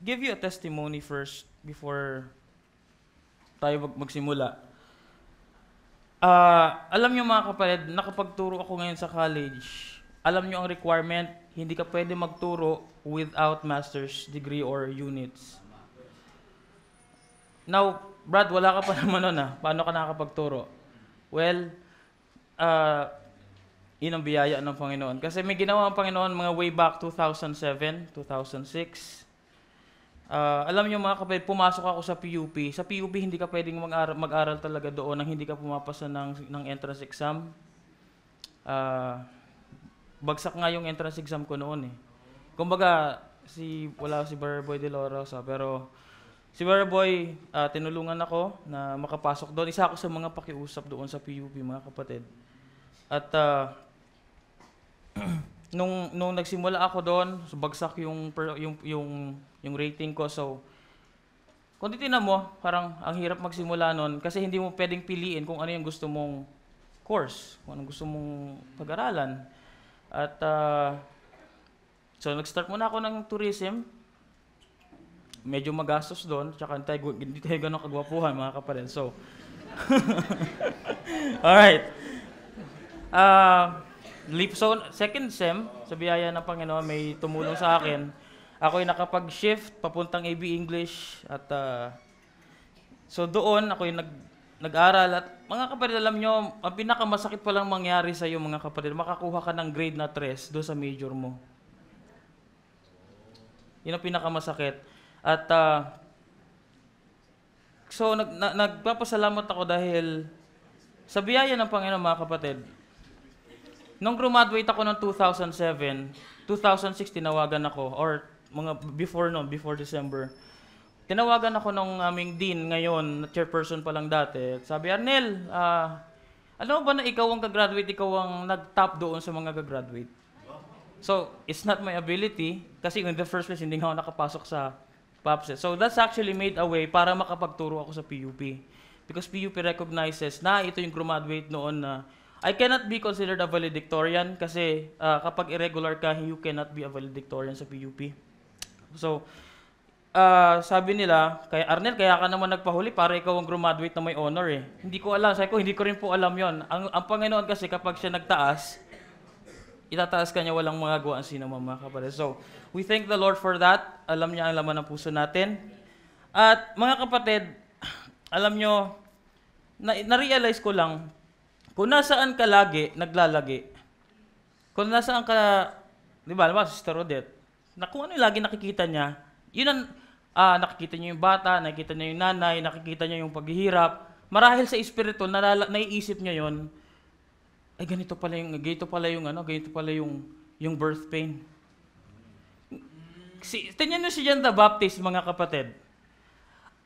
give you a testimony first before tayo magsimula. Alam nyo, mga kapatid, nakapagturo ako ngayon sa college. Alam nyo ang requirement, hindi ka pwede magturo without master's degree or units. Now, Brad, wala ka pa naman nun Paano ka nakakapagturo? Well, yun ang biyaya ng Panginoon. Kasi may ginawa ang Panginoon mga way back 2007, 2006. Alam niyo, mga kapatid, pumasok ako sa PUP. Sa PUP, hindi ka pwedeng mag-aral talaga doon nang hindi ka pumapasa ng entrance exam. Bagsak nga yung entrance exam ko noon Kumbaga, wala si Brother Boy De La Rosa, pero si Brother Boy, tinulungan ako na makapasok doon. Isa ako sa mga pakiusap doon sa PUP, mga kapatid. At nung nagsimula ako doon, so bagsak yung rating ko. So kung titignan mo, parang ang hirap magsimula nun kasi hindi mo pwedeng piliin kung ano yung gusto mong course, kung anong gusto mong pag-aralan. At so nag-start muna ako ng tourism. Medyo magastos doon, tsaka hindi tayo ganun kagwapuhan mga kapatid. So, alright. So, second sem, sa biyaya ng Panginoon, may tumulong sa akin. Ako'y nakapag-shift papuntang AB English at so doon ako'y nag-aral at mga kapatid, alam nyo, ang pinakamasakit palang mangyari sa iyo mga kapatid, makakuha ka ng grade na 3 doon sa major mo. Yun ang pinakamasakit. At so nagpapasalamat ako dahil sa biyaya ng Panginoon mga kapatid. Nung graduate ako noong 2007, 2006 tinawagan ako or mga before December. Tinawagan ako ng aming dean ngayon, chairperson pa lang dati. Sabi, Arnel, alam mo ba na ikaw ang gagraduate, ikaw ang nag-top doon sa mga gagraduate? So, it's not my ability kasi in the first place hindi nga ako nakapasok sa PAPSET. So, that's actually made a way para makapagturo ako sa PUP. Because PUP recognizes na ito yung graduate noon na I cannot be considered a valedictorian kasi kapag irregular ka, you cannot be a valedictorian sa PUP. So, sabi nila, kaya Arnel, kaya ka naman nagpahuli para ikaw ang graduate na may honor eh. Hindi ko alam, sabi ko, hindi ko rin po alam yon. Ang Panginoon kasi kapag siya nagtaas, itataas ka niya walang magagawa ang sino mga kapatid. So, we thank the Lord for that. Alam niya ang laman ng puso natin. At mga kapatid, alam nyo, na-realize ko lang, kung nasaan ka lagi, naglalagi. Kung nasaan ka, di ba, Sister Odette, na kung ano yung lagi nakikita niya, yun ang, nakikita niya yung bata, nakikita niya yung nanay, nakikita niya yung paghihirap. Marahil sa espiritu, naiisip niya yun, ay ganito pala yung birth pain. Tingnan niyo si John the Baptist, mga kapatid.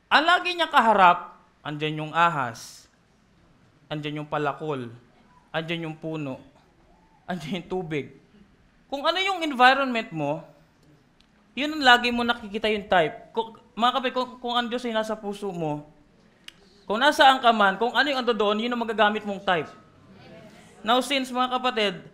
Ang lagi niya kaharap, andyan yung ahas, andyan yung palakol, andyan yung puno, andyan yung tubig. Kung ano yung environment mo, yun ang lagi mo nakikita yung type. Mga kapatid, kung ang Diyos ay nasa puso mo, kung nasaan ka man, kung ano yung ando doon, yun ang magagamit mong type. Now, since mga kapatid,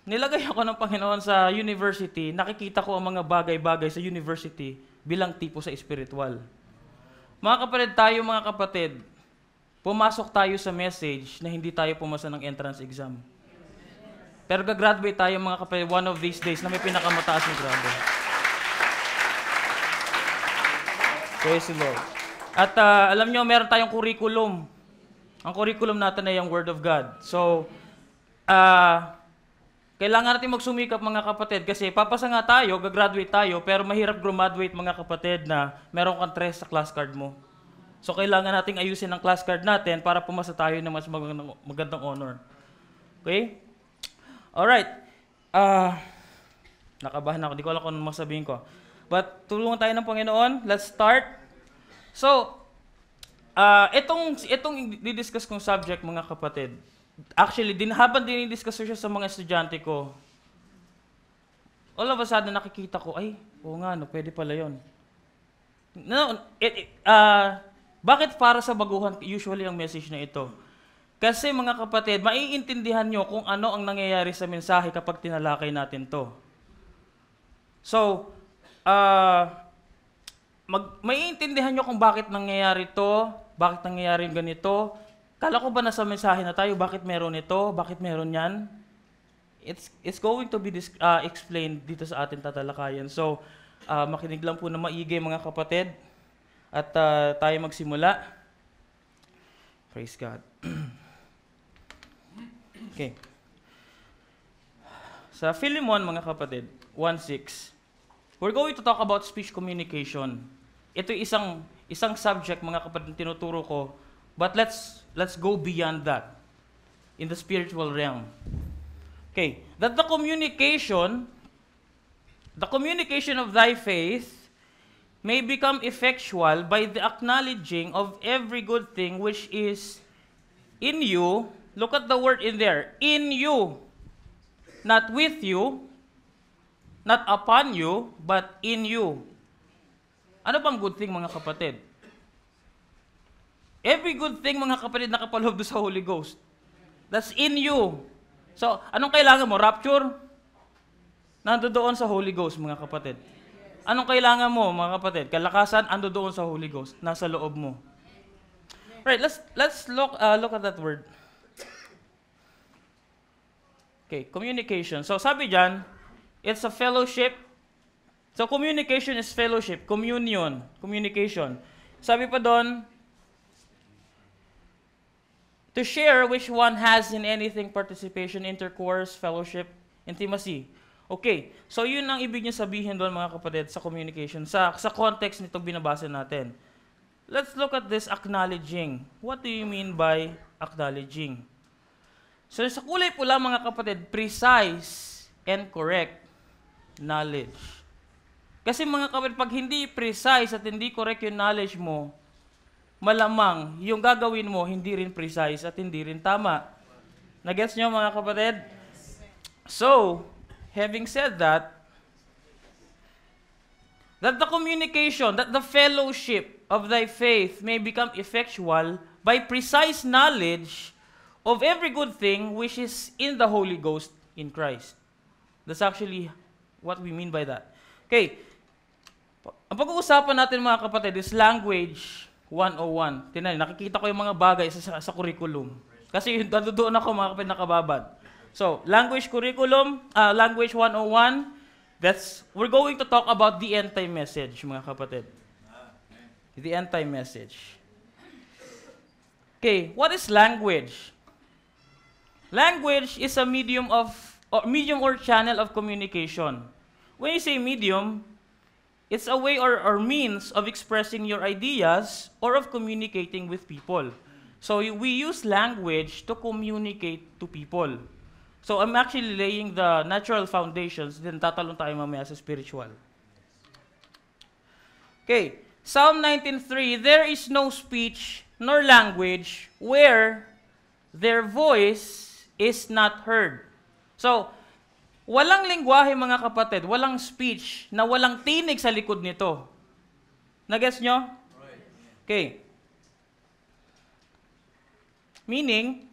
nilagay ako ng Panginoon sa university, nakikita ko ang mga bagay-bagay sa university bilang tipo sa spiritual. Mga kapatid, pumasok tayo sa message na hindi tayo pumasa ng entrance exam. Pero gagraduate tayo mga kapatid one of these days na may pinakamataas na grado. Praise the Lord. At alam nyo, meron tayong curriculum. Ang curriculum natin ay yung Word of God. So, kailangan natin magsumikap mga kapatid kasi papasa nga tayo, gagraduate tayo, pero mahirap graduate mga kapatid na meron kang 3 sa class card mo. So, kailangan nating ayusin ang class card natin para pumasa tayo ng mas magandang honor. Okay? Alright. Nakabahan ako. Di ko alam kung ano masabihin ko. But, tulungan tayo ng Panginoon. Let's start. So, itong didiscuss kong subject, mga kapatid, actually, habang dinidiscuss siya sa mga estudyante ko, all of a sudden nakikita ko, ay, oo nga, no, pwede pala yun. No, bakit para sa baguhan usually ang message na ito? Kasi mga kapatid, maiintindihan nyo kung ano ang nangyayari sa mensahe kapag tinalakay natin to. So, maiintindihan nyo kung bakit nangyayari to, bakit nangyayari ganito. Kala ko ba nasa mensahe na tayo, bakit meron ito, bakit meron yan? It's going to be explained dito sa ating tatalakayan. So, makinig lang po na maigi mga kapatid. At tayo magsimula. Praise God. Okay. Sa Philemon, mga kapatid, 1:6, we're going to talk about speech communication. Ito isang subject, mga kapatid, tinuturo ko, but let's go beyond that in the spiritual realm. Okay, that the communication of thy faith may become effectual by the acknowledging of every good thing which is in you look at the word in there. In you. Not with you, not upon you, but in you. Ano bang good thing, mga kapatid? Every good thing, mga kapatid, nakapaloob doon sa Holy Ghost. That's in you. So, anong kailangan mo? Rapture? Nandoon sa Holy Ghost, mga kapatid. Anong kailangan mo, mga kapatid? Kalakasan, nandoon sa Holy Ghost. Nasa loob mo. Right, let's look at that word. Okay, communication. So sabi diyan, it's a fellowship. So communication is fellowship, communion, communication. Sabi pa doon, to share which one has in anything participation, intercourse, fellowship, intimacy. Okay, so yun ang ibig niya sabihin doon, mga kapatid, sa communication. Sa context nito binabasa natin. Let's look at this acknowledging. What do you mean by acknowledging? So sa kulay pula, mga kapatid, precise and correct knowledge. Kasi mga kapatid, pag hindi precise at hindi correct yung knowledge mo, malamang yung gagawin mo hindi rin precise at hindi rin tama. Nagets nyo, mga kapatid? So, having said that the communication, that the fellowship of thy faith may become effectual by precise knowledge of every good thing which is in the Holy Ghost in Christ. That's actually what we mean by that. Okay. Ang pag-uusapan natin, mga kapatid, is language 101. Tingnan, nakikita ko yung mga bagay sa curriculum. Kasi doon ako, mga kapatid, nakababad. So, language curriculum, language 101, we're going to talk about the end time message, mga kapatid. The end time message. Okay, what is language? Language is a medium or channel of communication. When you say medium, it's a way or means of expressing your ideas or of communicating with people. So we use language to communicate to people. So I'm actually laying the natural foundations, then tatalon tayo mamaya sa spiritual. Okay, Psalm 19:3, there is no speech nor language where their voice is not heard. So, walang lingwahe, mga kapatid, walang speech na walang tinig sa likod nito. Nagets nyo? Okay. Meaning,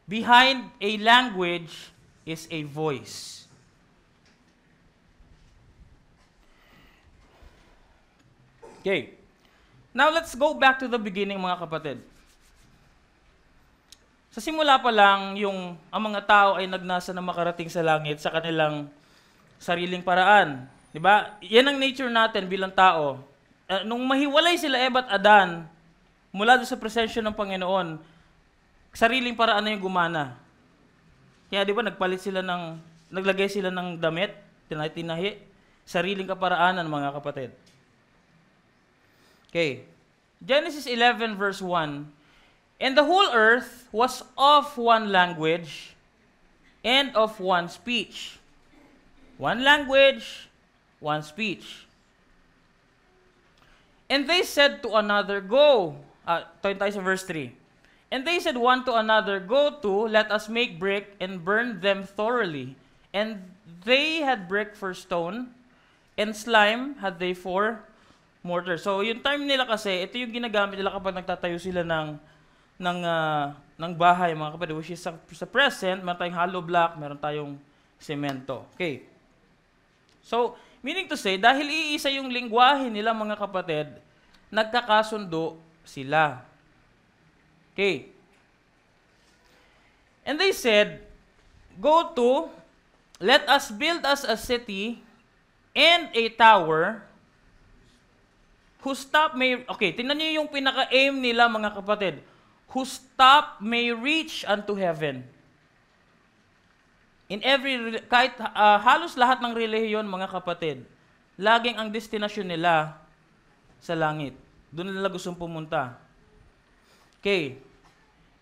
behind a language is a voice. Okay. Now, let's go back to the beginning, mga kapatid. Sa simula pa lang, ang mga tao ay nagnasa na makarating sa langit sa kanilang sariling paraan. Diba? Yan ang nature natin bilang tao. Nung mahiwalay sila Eva at Adan, mula doon sa presensya ng Panginoon, sariling paraan na yung gumana. Kaya di ba, naglagay sila ng damit, tinahi, sariling kaparaanan, mga kapatid. Okay. Genesis 11 verse 1. And the whole earth was of one language and of one speech. One language, one speech. And they said to another, go. Tayo sa verse 3. And they said one to another, go to, let us make brick and burn them thoroughly. And they had brick for stone, and slime had they for mortar. So yung time nila kasi, ito yung ginagamit nila kapag nagtatayo sila ng bahay, mga kapatid, which is sa present, meron tayong hollow block, meron tayong semento. Okay. So, meaning to say, dahil iisa yung lingwahe nila, mga kapatid, nagkakasundo sila. Okay. And they said, go to, let us build us a city and a tower whose top may, okay, tingnan niyo yung pinaka-aim nila, mga kapatid, whose top may reach unto heaven. In kahit halos lahat ng relihiyon, mga kapatid, laging ang destinasyon nila sa langit. Doon nila gustong pumunta. Okay.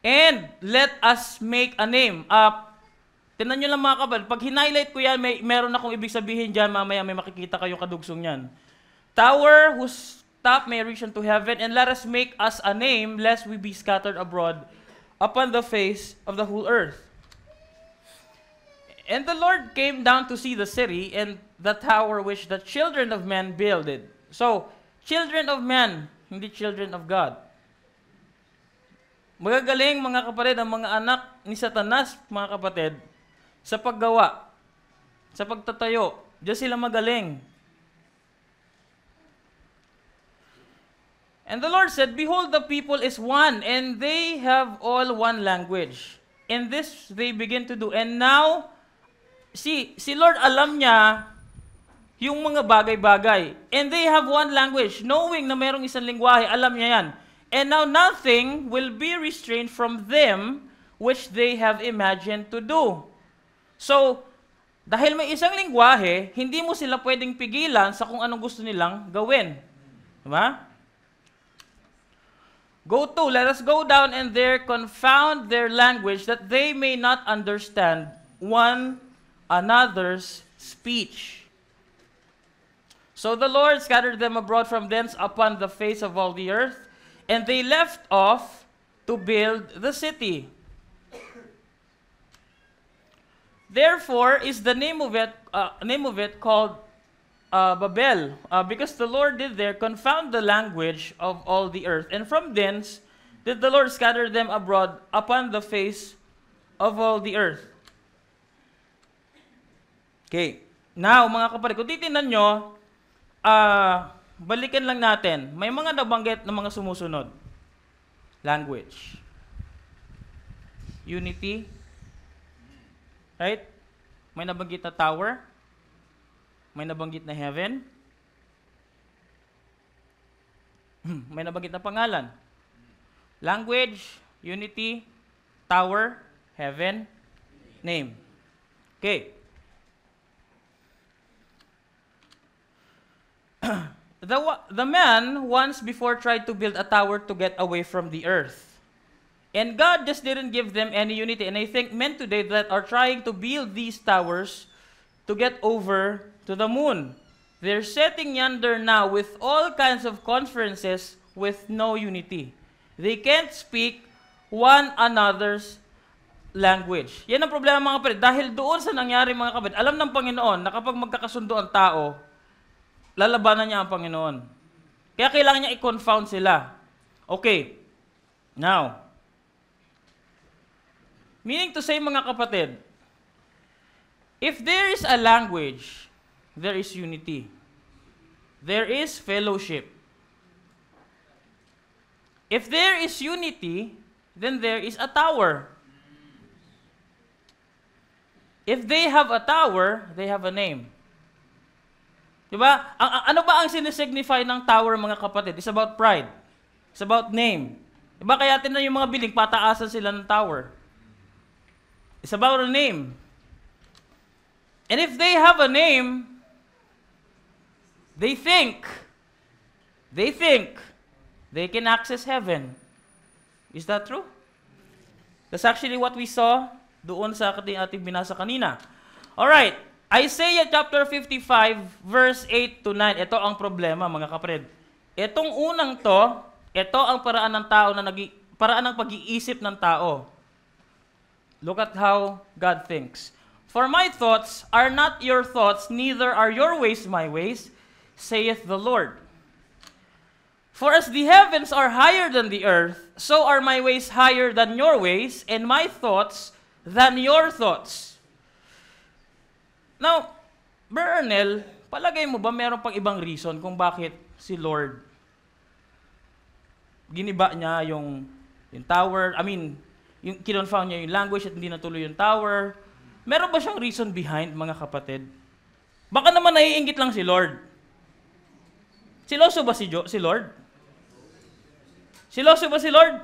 And let us make a name. Tingnan nyo lang, mga kapatid, pag hinighlight ko yan, meron akong ibig sabihin dyan, mamaya may makikita kayong kadugsong yan. Tower whose top may reach unto heaven, and let us make us a name, lest we be scattered abroad upon the face of the whole earth. And the Lord came down to see the city and the tower which the children of men builded. So, children of men, hindi children of God. Magagaling mga kapatid ang mga anak ni Satanas, mga kapatid, sa paggawa, sa pagtatayo. Diyan sila magaling. And the Lord said, "Behold, the people is one, and they have all one language. And this they begin to do." And now, si Lord alam niya yung mga bagay-bagay. And they have one language. Knowing na mayroong isang lingwahe, alam niya yan. And now nothing will be restrained from them which they have imagined to do. So, dahil may isang lingwahe, hindi mo sila pwedeng pigilan sa kung anong gusto nilang gawin. Diba? Go to, let us go down and there confound their language that they may not understand one another's speech. So the Lord scattered them abroad from thence upon the face of all the earth, and they left off to build the city. Therefore is the name of it called Babel, because the Lord did there confound the language of all the earth, and from thence did the Lord scatter them abroad upon the face of all the earth. Okay. Now, mga kapatid, kung titignan nyo, balikan lang natin. May mga nabanggit na mga sumusunod. Language. Unity. Right? May nabanggit na tower. May nabanggit na heaven. May nabanggit na pangalan. Language, unity, tower, heaven, name. Okay. The man once before tried to build a tower to get away from the earth. And God just didn't give them any unity. And I think men today that are trying to build these towers to get over to the moon. They're sitting yonder now with all kinds of conferences with no unity. They can't speak one another's language. Yan ang problema mga kapatid. Dahil doon sa nangyari mga kapatid, alam ng Panginoon na kapag magkakasundo ang tao, lalabanan niya ang Panginoon. Kaya kailangan niya i-confound sila. Okay. Now, meaning to say mga kapatid, if there is a language, there is unity. There is fellowship. If there is unity, then there is a tower. If they have a tower, they have a name. Diba? Ano ba ang sinisignify ng tower, mga kapatid? It's about pride. It's about name. Diba? Kaya tinan yung mga building, pataasan sila ng tower. It's about a name. And if they have a name, they think they can access heaven. Is that true? That's actually what we saw doon sa ating binasa kanina. Alright. Isaiah chapter 55, verse 8 to 9. Ito ang problema, mga kapatid. Itong unang to, ito ang paraan ng tao na paraan ng pag-iisip ng tao. Look at how God thinks. For my thoughts are not your thoughts, neither are your ways my ways, saith the Lord. For as the heavens are higher than the earth, so are my ways higher than your ways, and my thoughts than your thoughts. Now, Bernel, palagay mo ba meron pang ibang reason kung bakit si Lord giniba niya yung tower, yung kinonfound niya yung language at hindi natuloy yung tower? Meron ba siyang reason behind, mga kapatid? Baka naman naiinggit lang si Lord. Siloso ba si Lord? Siloso ba si Lord?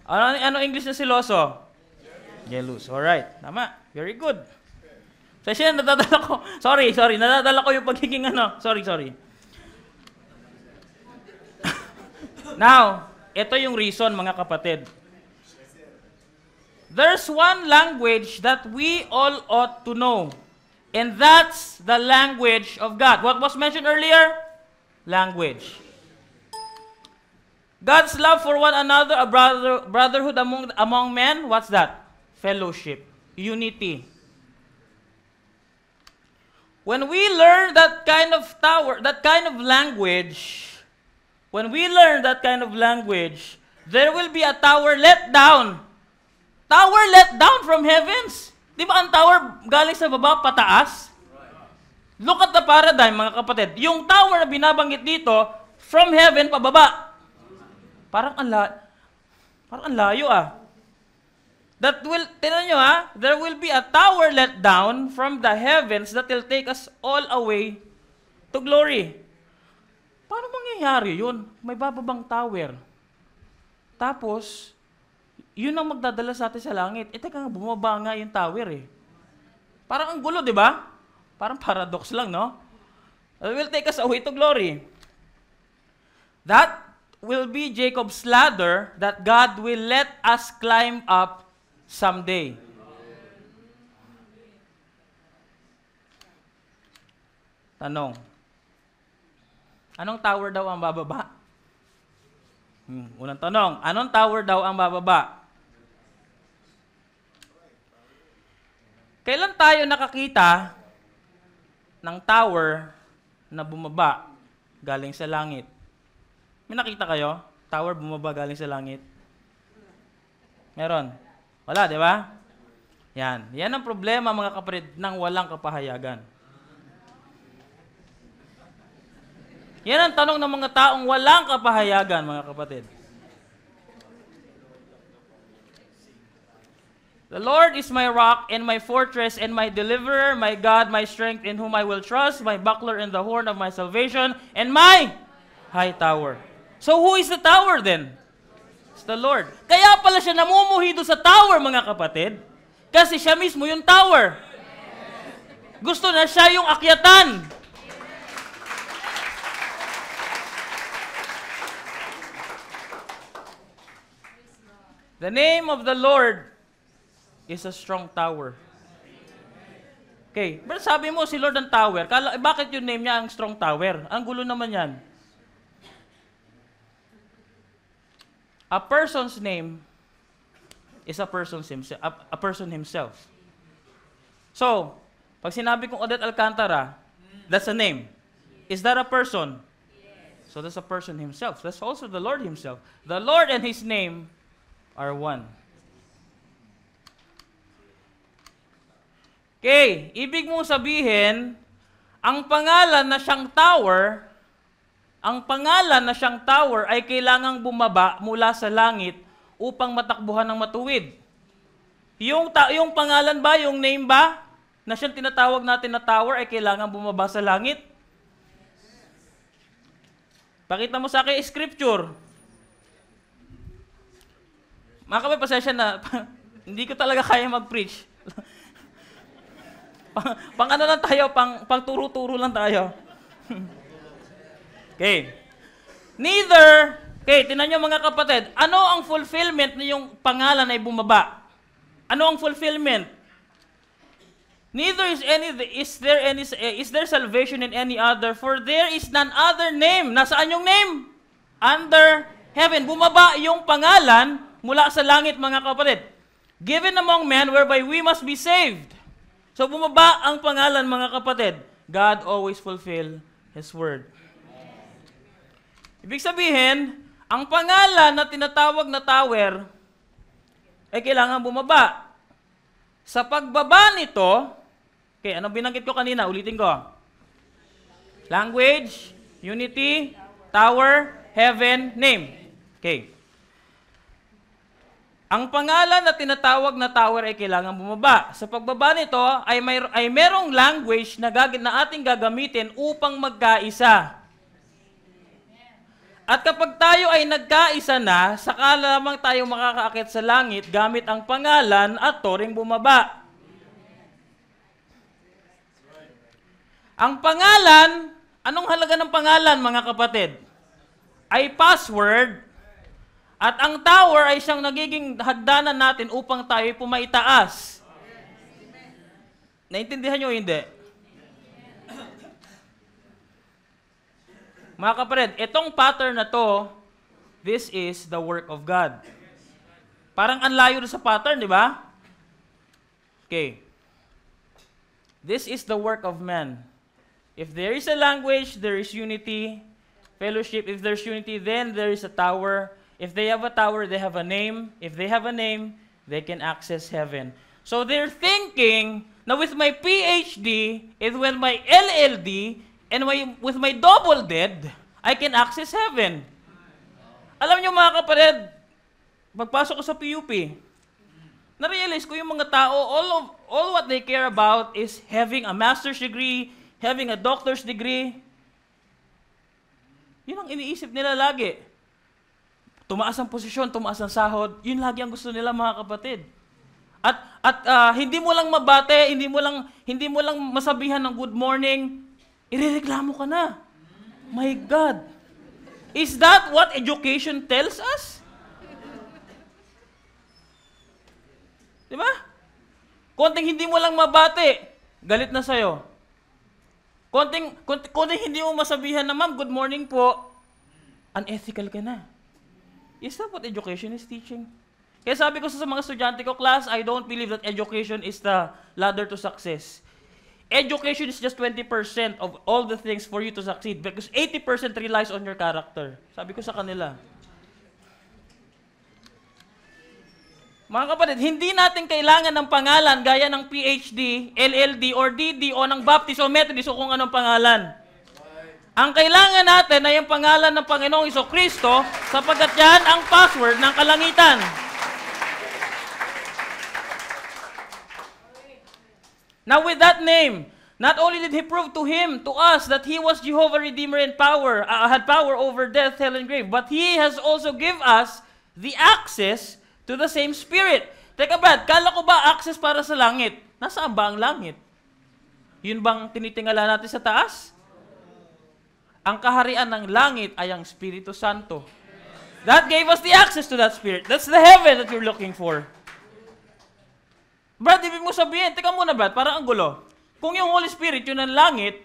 Ano English na siloso? Jealous. Alright. Tama. Very good. Kasi nadadala ko. Sorry. Nadadala ko yung pagiging Sorry. Now, ito yung reason, mga kapatid. There's one language that we all ought to know. And that's the language of God. What was mentioned earlier? Language. God's love for one another, a brotherhood among men, what's that? Fellowship, unity. When we learn that kind of language, there will be a tower let down. Tower let down from heavens. Di ba ang tower galing sa baba, pataas? Look at the paradigm, mga kapatid. Yung tower na binabanggit dito, from heaven, pababa. Parang ang layo Tingnan nyo there will be a tower let down from the heavens that will take us all away to glory. Paano mangyayari yun? May bababang tower. Tapos, yun ang magdadala sa atin sa langit. Teka nga, bumaba nga yung tower Parang ang gulo, di ba? Parang paradox lang, no? It will take us away to glory. That will be Jacob's ladder that God will let us climb up someday. Tanong. Anong tower daw ang bababa? Unang tanong. Anong tower daw ang bababa? Kailan tayo nakakita ng tower na bumaba galing sa langit? May nakita kayo? Tower bumaba galing sa langit? Meron? Wala, di ba? Yan. Yan ang problema, mga kapatid, ng walang kapahayagan. Yan ang tanong ng mga taong walang kapahayagan, mga kapatid. The Lord is my rock and my fortress and my deliverer, my God, my strength, in whom I will trust, my buckler and the horn of my salvation, and my high tower. So who is the tower then? It's the Lord. Kaya pala siya namumuhi doon sa tower, mga kapatid. Kasi siya mismo yung tower. Gusto na siya yung akyatan. The name of the Lord is a strong tower. Okay, pero sabi mo si Lord ang tower. Bakit yung name niya ang strong tower? Ang gulo naman yan. A person's name is a person himself. So, pag sinabi kong Odette Alcantara, that's a name. Is that a person? So that's a person himself. That's also the Lord himself. The Lord and his name are one. Okay, ibig mong sabihin, ang pangalan na siyang tower ay kailangang bumaba mula sa langit upang matakbuhan ng matuwid. Yung pangalan ba, yung name ba, na siyang tinatawag natin na tower ay kailangang bumaba sa langit? Pakita mo sa akin scripture. Mga kapatid, pasensya na. Hindi ko talaga kaya mag-preach. pang ano lang tayo, pang turo-turo lang tayo. Okay. Tingnan nyo mga kapatid, ano ang fulfillment na yung pangalan ay bumaba? Ano ang fulfillment? Neither is there salvation in any other, for there is none other name. Nasaan yung name? Under heaven. Bumaba yung pangalan mula sa langit, mga kapatid. Given among men whereby we must be saved. So bumaba ang pangalan, mga kapatid. God always fulfill His word. Ibig sabihin, ang pangalan na tinatawag na tower ay kailangan bumaba. Sa pagbaba nito, okay, anong binanggit ko kanina? Ulitin ko. Language, unity, tower, heaven, name. Okay. Ang pangalan na tinatawag na tower ay kailangan bumaba. Sa pagbaba nito ay merong language na ating gagamitin upang magkaisa. At kapag tayo ay nagkaisa na, saka lamang tayo makakaakit sa langit gamit ang pangalan at toring bumaba. Ang pangalan, anong halaga ng pangalan, mga kapatid? Ay password. At ang tower ay siyang nagiging hagdanan natin upang tayo pumaitaas. Naintindihan nyo o hindi? Mga kapatid, itong pattern na to, This is the work of God. Parang ang layo sa pattern, di ba? Okay. This is the work of man. If there is a language, there is unity, fellowship. If there's unity, then there is a tower. If they have a tower, they have a name. If they have a name, they can access heaven. So they're thinking, now with my PhD, and with my LLD, and with my double dead, I can access heaven. Alam niyo mga kapatid, pagpasok ko sa PUP, na-realize ko yung mga tao, all what they care about is having a master's degree, having a doctor's degree. Yun ang iniisip nila lagi. Tumaas ang posisyon, tumaas ang sahod, yun lagi ang gusto nila mga kapatid. At hindi mo lang mabate, hindi mo lang masabihan ng good morning, irereklamo ka na. My God. Is that what education tells us? Di ba? Konting hindi mo lang mabate, galit na sa'yo. Konting hindi mo masabihan na, ma'am, good morning po, unethical ka na. Is that what education is teaching? Kaya sabi ko sa mga estudyante ko, class, I don't believe that education is the ladder to success. Education is just 20% of all the things for you to succeed because 80% relies on your character. Sabi ko sa kanila. Mga kapatid, hindi natin kailangan ng pangalan gaya ng PhD, LLD, or DD, o ng Baptist o Methodist o kung anong pangalan. Ang kailangan natin ay ang pangalan ng Panginoong Jesucristo sapagkat yan ang password ng kalangitan. Now with that name, not only did He prove to us that He was Jehovah Redeemer in power, had power over death, hell, and grave, but He has also given us the access to the same Spirit. Teka Brad, kala ko ba access para sa langit? Nasaan ba ang langit? Yun bang tinitingala natin sa taas? Ang kaharian ng langit ay ang Espiritu Santo. That gave us the access to that Spirit. That's the heaven that you're looking for. Brad, ibig mo sabihin, teka muna Brad, parang ang gulo. Kung yung Holy Spirit yun ang langit,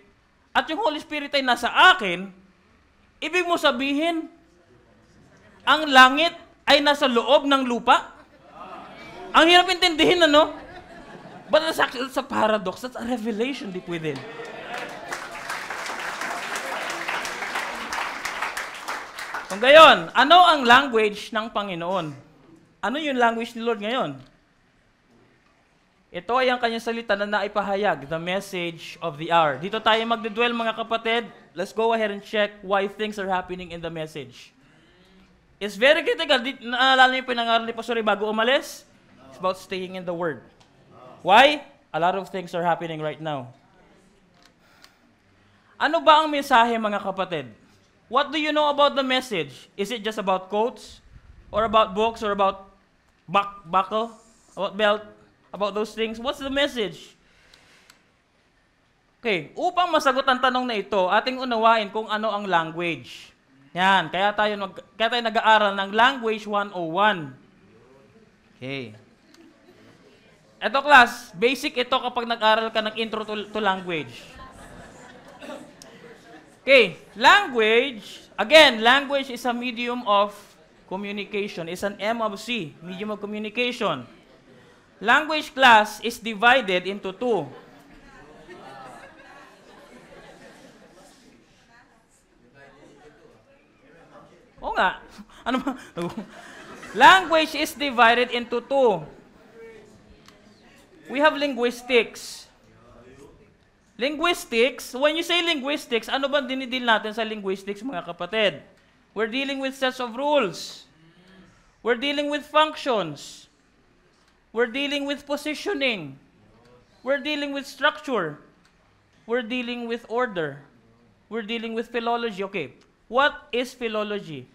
at yung Holy Spirit ay nasa akin, ibig mo sabihin, ang langit ay nasa loob ng lupa? Ang hirap intindihin, ano? But that's actually, that's a paradox. That's a revelation deep within. Kung gayon, ano ang language ng Panginoon? Ano yung language ni Lord ngayon? Ito ay ang kanyang salita na naipahayag, the message of the hour. Dito tayo magdedwell mga kapatid. Let's go ahead and check why things are happening in the message. It's very critical. Naalala niyo yung pinangaral ni Pastor bago umalis? It's about staying in the Word. Why? A lot of things are happening right now. Ano ba ang mensahe mga kapatid? What do you know about the message? Is it just about quotes? Or about books? Or about buckle? About belt? About those things? What's the message? Okay, upang masagot ang tanong na ito, ating unawain kung ano ang language. Yan, kaya tayo nag-aaral ng Language 101. Okay. Ito class, basic ito kapag nag-aaral ka ng intro to language. Okay, language, again, language is a medium of communication. It's an M of C, medium of communication. Language class is divided into two. Oo nga. Ano ba? Language is divided into two. We have linguistics. Linguistics, when you say linguistics, ano ba dinidil natin sa linguistics mga kapatid? We're dealing with sets of rules. We're dealing with functions. We're dealing with positioning. We're dealing with structure. We're dealing with order. We're dealing with philology. Okay, what is philology?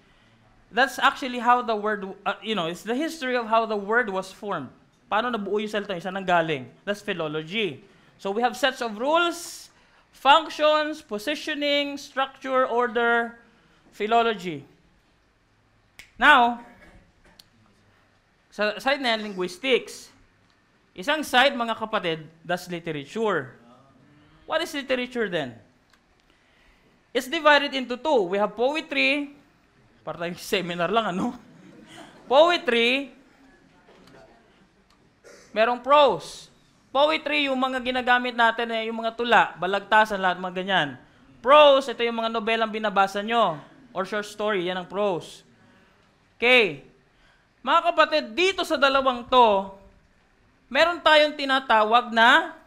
That's actually how the word, it's the history of how the word was formed. Paano nabuo yung salita, saan nanggaling? That's philology. So we have sets of rules, functions, positioning, structure, order, philology. Now, sa side na yan, linguistics. Isang side, mga kapatid, that's literature. What is literature then? It's divided into two. We have poetry Para tayong seminar lang, ano? Poetry, merong prose. Poetry, yung mga ginagamit natin, yung mga tula, balagtasan, lahat mga ganyan. Prose, ito yung mga nobelang binabasa nyo. Or short story, yan ang prose. Okay. Mga kapatid, dito sa dalawang to, meron tayong tinatawag na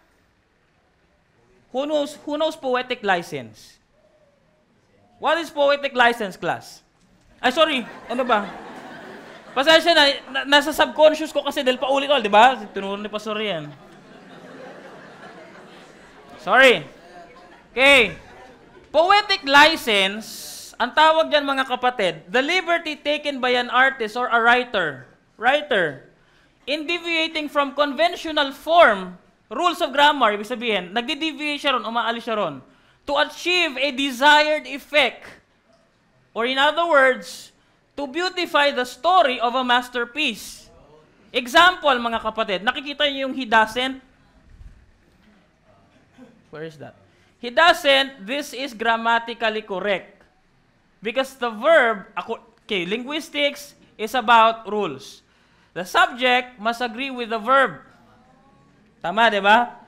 who knows poetic license? What is poetic license, class? Ay, sorry. Ano ba? Pasensya na, nasa subconscious ko kasi dahil paulit-ulit, di ba? Tinuro ni Pastor yan. Sorry. Okay. Poetic license, ang tawag dyan mga kapatid, the liberty taken by an artist or a writer, in deviating from conventional form, rules of grammar, ibig sabihin, nagde-deviate siya ron, umaalis siya ron, to achieve a desired effect. Or in other words, to beautify the story of a masterpiece. Example, mga kapatid, nakikita niyo yung he doesn't? Where is that? He doesn't, this is grammatically correct. Because the verb, okay, linguistics is about rules. The subject must agree with the verb. Tama, di ba?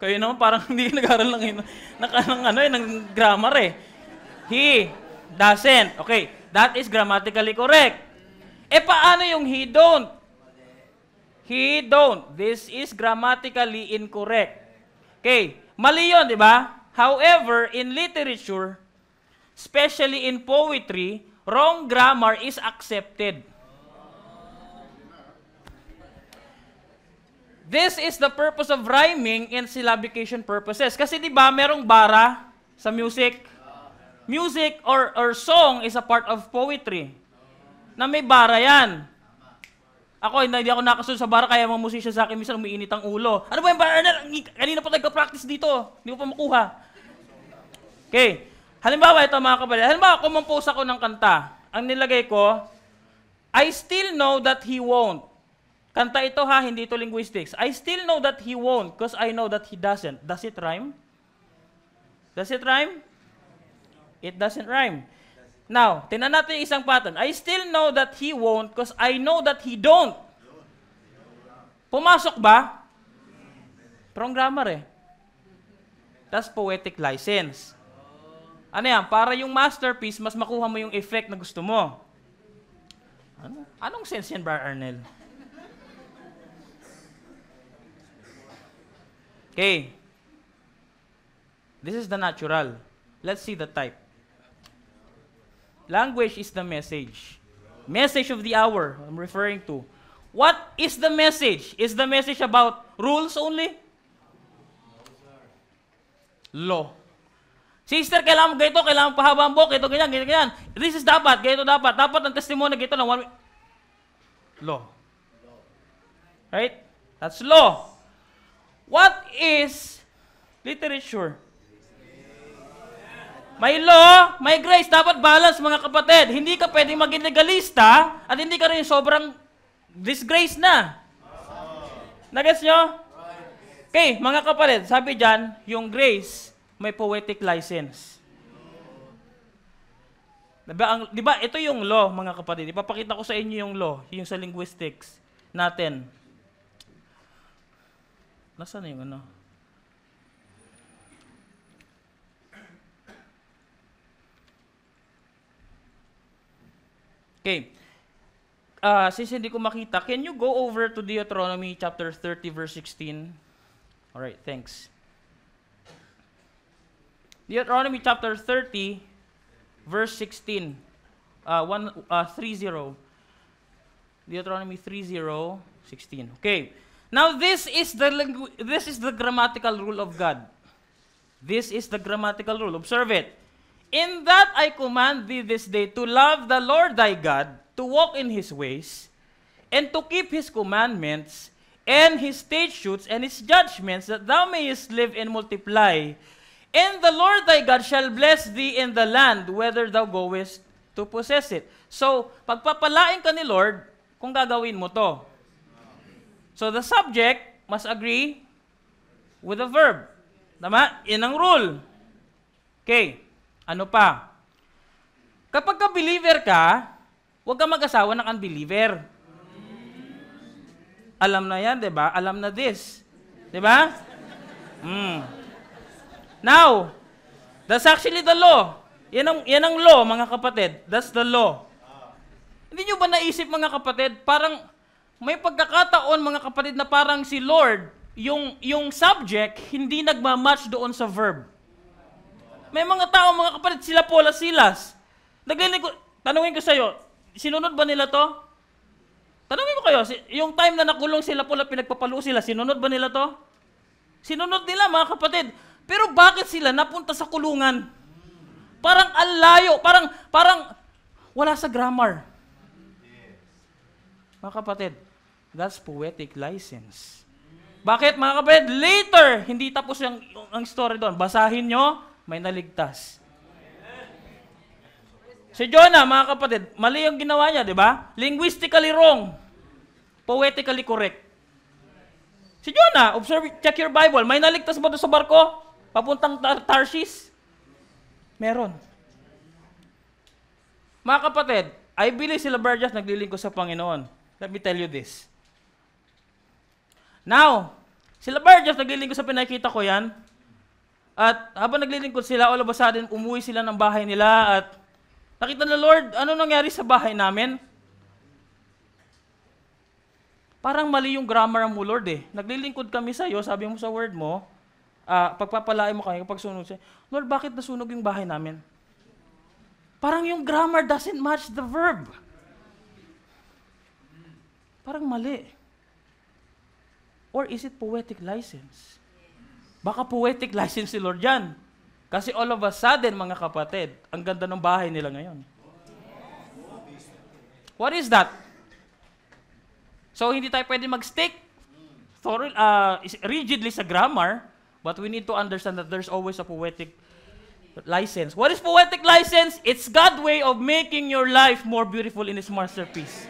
Kayo naman parang hindi nag-aaral ng grammar eh. He doesn't. Okay, that is grammatically correct. Eh paano yung he don't? He don't. This is grammatically incorrect. Okay, mali yun, di ba? However, in literature, especially in poetry, wrong grammar is accepted. This is the purpose of rhyming and syllabication purposes. Kasi di ba merong bara sa music? Music or song is a part of poetry. Na may bara yan. Ako, hindi ako nakasunod sa bara, kaya mga musician sa akin, minsan umiinit ang ulo. Ano ba yung bara? Kanina pa nagka-practice dito. Hindi ko pa makuha. Okay. Halimbawa, ito mga kapatid. Halimbawa, kumompose ako ng kanta. Ang nilagay ko, I still know that he won't. Kanta ito ha, hindi ito linguistics. I still know that he won't because I know that he doesn't. Does it rhyme? Does it rhyme? It doesn't rhyme. Now, tingnan natin yung isang pattern. I still know that he won't because I know that he don't. Pumasok ba? Wrong grammar eh. That's poetic license. Ano yan? Para yung masterpiece, mas makuha mo yung effect na gusto mo. Anong sense yan, Brother Arnel? Okay. This is the natural. Let's see the type. Language is the message. Message of the hour, I'm referring to. What is the message? Is the message about rules only? Law. Sister, kailangan mo ganito, kailangan pahaba ang buhok, ito, ganyan, ganyan, ganyan. This is dapat, ganito dapat. Dapat ang testimony, ganito lang. Law. Right? That's law. What is literature? May law, may grace. Dapat balance, mga kapatid. Hindi ka pwedeng maging legalista at hindi ka rin sobrang disgrace na. Nagets nyo? Okay, mga kapatid, sabi dyan, yung grace, may poetic license. Diba, ito yung law, mga kapatid. Ipapakita ko sa inyo yung law, yung sa linguistics natin. Nasaan na yung ano? Okay. Since hindi ko makita, can you go over to Deuteronomy chapter 30, verse 16? Alright, thanks. Deuteronomy chapter 30, verse 16. 30. Deuteronomy 30, 16. Okay. Now this is the grammatical rule of God. This is the grammatical rule. Observe it. In that I command thee this day to love the Lord thy God, to walk in his ways, and to keep his commandments, and his statutes, and his judgments, that thou mayest live and multiply. And the Lord thy God shall bless thee in the land, whether thou goest to possess it. So, pagpapalain ka ni Lord, kung gagawin mo to. So, the subject must agree with the verb. Tama? Yan ang rule. Okay. Ano pa? Kapag ka believer ka, huwag ka mag-asawa ng unbeliever. Alam na yan, di ba? Alam na this. Di ba? Now, that's actually the law. Yan ang law, mga kapatid. That's the law. Hindi nyo ba naisip, mga kapatid, parang may pagkakataon, mga kapatid, na parang si Lord, yung subject, hindi nagmamatch doon sa verb. May mga tao, mga kapatid, sila Paul at Silas. Tanungin ko sa'yo, sinunod ba nila to? Tanungin ko kayo, yung time na nakulong sila Paul at pinagpapalo sila, sinunod ba nila to? Sinunod nila, mga kapatid. Pero bakit sila napunta sa kulungan? Parang alayo, parang wala sa grammar. Mga kapatid, that's poetic license. Bakit, mga kapatid? Later, hindi tapos ang story doon. Basahin nyo, may naligtas. Si Jonah, mga kapatid, mali yung ginawa niya, di ba? Linguistically wrong. Poetically correct. Si Jonah, observe, check your Bible. May naligtas ba doon sa barko? Papuntang Tarshish? Meron. Mga kapatid, I believe sila Burgess naglilingkod sa Panginoon. Let me tell you this. Now, sila Burgess naglilingkod sa pinakita ko yan. At habang naglilingkod sila, all of a sudden, umuwi sila ng bahay nila at nakita na, Lord, ano nangyari sa bahay namin? Parang mali yung grammar mo, Lord eh. Naglilingkod kami sa iyo, sabi mo sa word mo, pagpapalain mo kami kapag sunog siya. Lord, bakit nasunog yung bahay namin? Parang yung grammar doesn't match the verb. Parang mali. Or is it poetic license? Baka poetic license si Lord yan. Kasi all of a sudden, mga kapatid, ang ganda ng bahay nila ngayon. What is that? So, hindi tayo pwede mag-stick rigidly sa grammar, but we need to understand that there's always a poetic license. What is poetic license? It's God's way of making your life more beautiful in His masterpiece.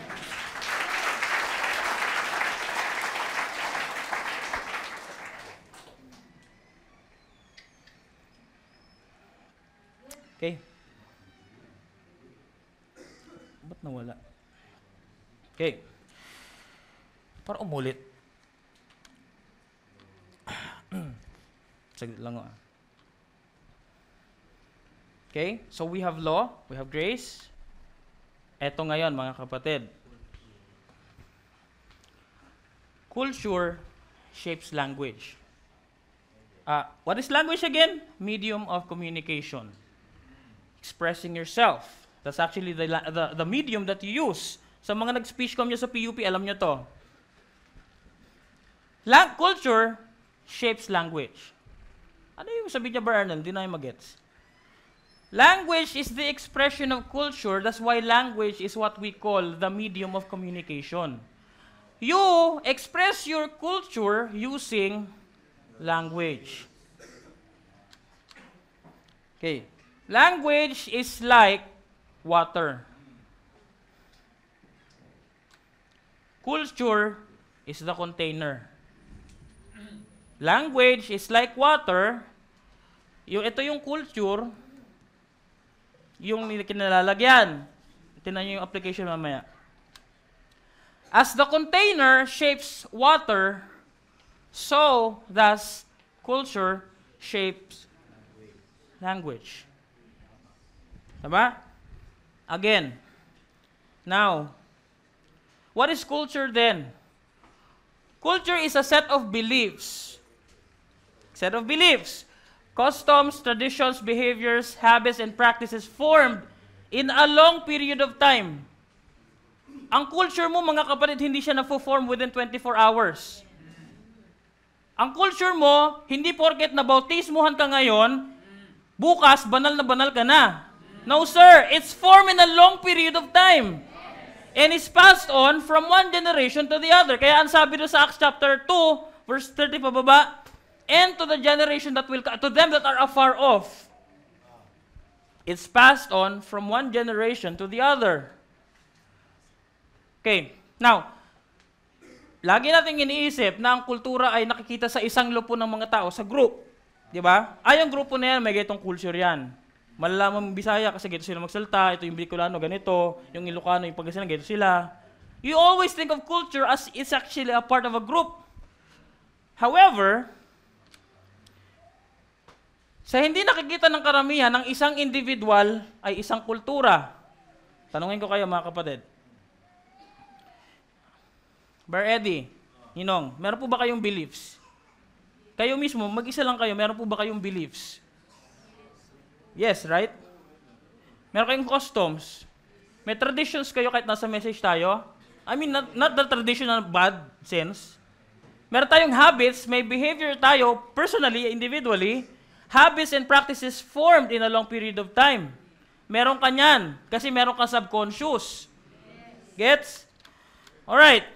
Okay. Ba't nawala? Okay. Para umulit. Saglit lang o. Okay? So we have law, we have grace. Eto ngayon, mga kapatid. Culture shapes language. What is language again? Medium of communication. Expressing yourself. That's actually the medium that you use. Sa mga nag-speech com nyo sa PUP, alam nyo to. Culture shapes language. Ano yung sabi niya, Bernal? Hindi na yung magets. Language is the expression of culture. That's why language is what we call the medium of communication. You express your culture using language. Okay. Language is like water. Culture is the container. Language is like water. Ito yung culture, yung kinalalagyan. Tingnan nyo yung application mamaya. As the container shapes water, so thus culture shapes language. Diba? Again. Now, what is culture then? Culture is a set of beliefs. Set of beliefs. Customs, traditions, behaviors, habits, and practices formed in a long period of time. Ang culture mo, mga kapatid, hindi siya na-form within 24 hours. Ang culture mo, hindi porket nabautismuhan ka ngayon, bukas, banal ka na. No, sir. It's formed in a long period of time. And it's passed on from one generation to the other. Kaya ang sabi doon sa Acts chapter 2, verse 30 pababa, and to the generation that will come, to them that are afar off. It's passed on from one generation to the other. Okay. Now, lagi natin iniisip na ang kultura ay nakikita sa isang grupo ng mga tao, sa group. Di ba? Ay, ang grupo na yan, may ganitong culture yan. Malalaman mong Bisaya kasi ganito sila magsalta, ito yung Bicolano, ganito, yung Ilocano, yung Pangasinan, ganito sila. You always think of culture as it's actually a part of a group. However, sa hindi nakikita ng karamihan, ng isang individual ay isang kultura. Tanungin ko kayo mga kapatid. Bar Eddie, Ninong, meron po ba kayong beliefs? Kayo mismo, mag-isa lang kayo, meron po ba kayong beliefs? Yes, right? Meron kayong customs. May traditions kayo kahit nasa message tayo. I mean, not the traditional bad sense. Meron tayong habits, may behavior tayo, personally, individually, habits and practices formed in a long period of time. Meron ka niyan, kasi meron ka subconscious. Gets? Alright.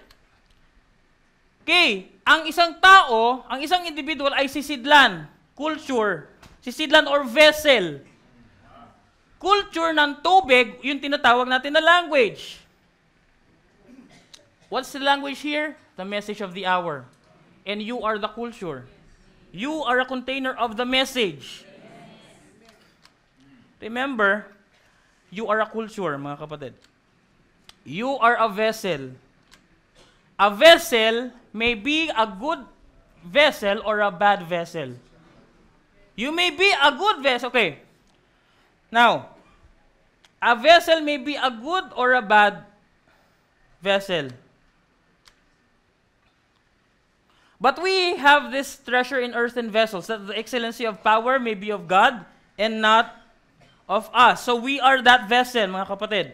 Okay, ang isang tao, ang isang individual ay sisidlan, culture, sisidlan or vessel. Culture ng tubig, yung tinatawag natin na language. What's the language here? The message of the hour. And you are the culture. You are a container of the message. Remember, you are a culture, mga kapatid. You are a vessel. A vessel may be a good vessel or a bad vessel. You may be a good vessel. Okay. Now, a vessel may be a good or a bad vessel. But we have this treasure in earthen vessels, that the excellency of power may be of God and not of us. So we are that vessel, mga kapatid.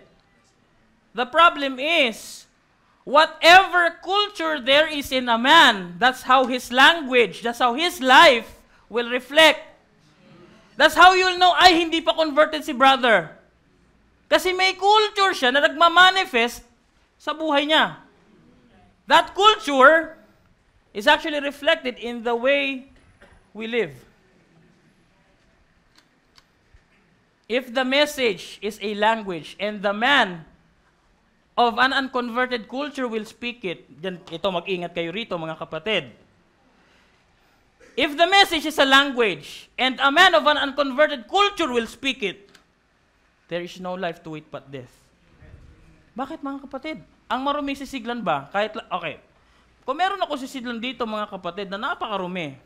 The problem is, whatever culture there is in a man, that's how his language, that's how his life will reflect. That's how you'll know, ay, hindi pa converted si brother. Kasi may culture siya na nagmamanifest sa buhay niya. That culture is actually reflected in the way we live. If the message is a language and the man of an unconverted culture will speak it, ito mag-ingat kayo rito mga kapatid. If the message is a language and a man of an unconverted culture will speak it, there is no life to it but death. Bakit mga kapatid? Ang maruming sisiglan ba? Okay. Kung meron ako sisiglan dito mga kapatid na napakarumi,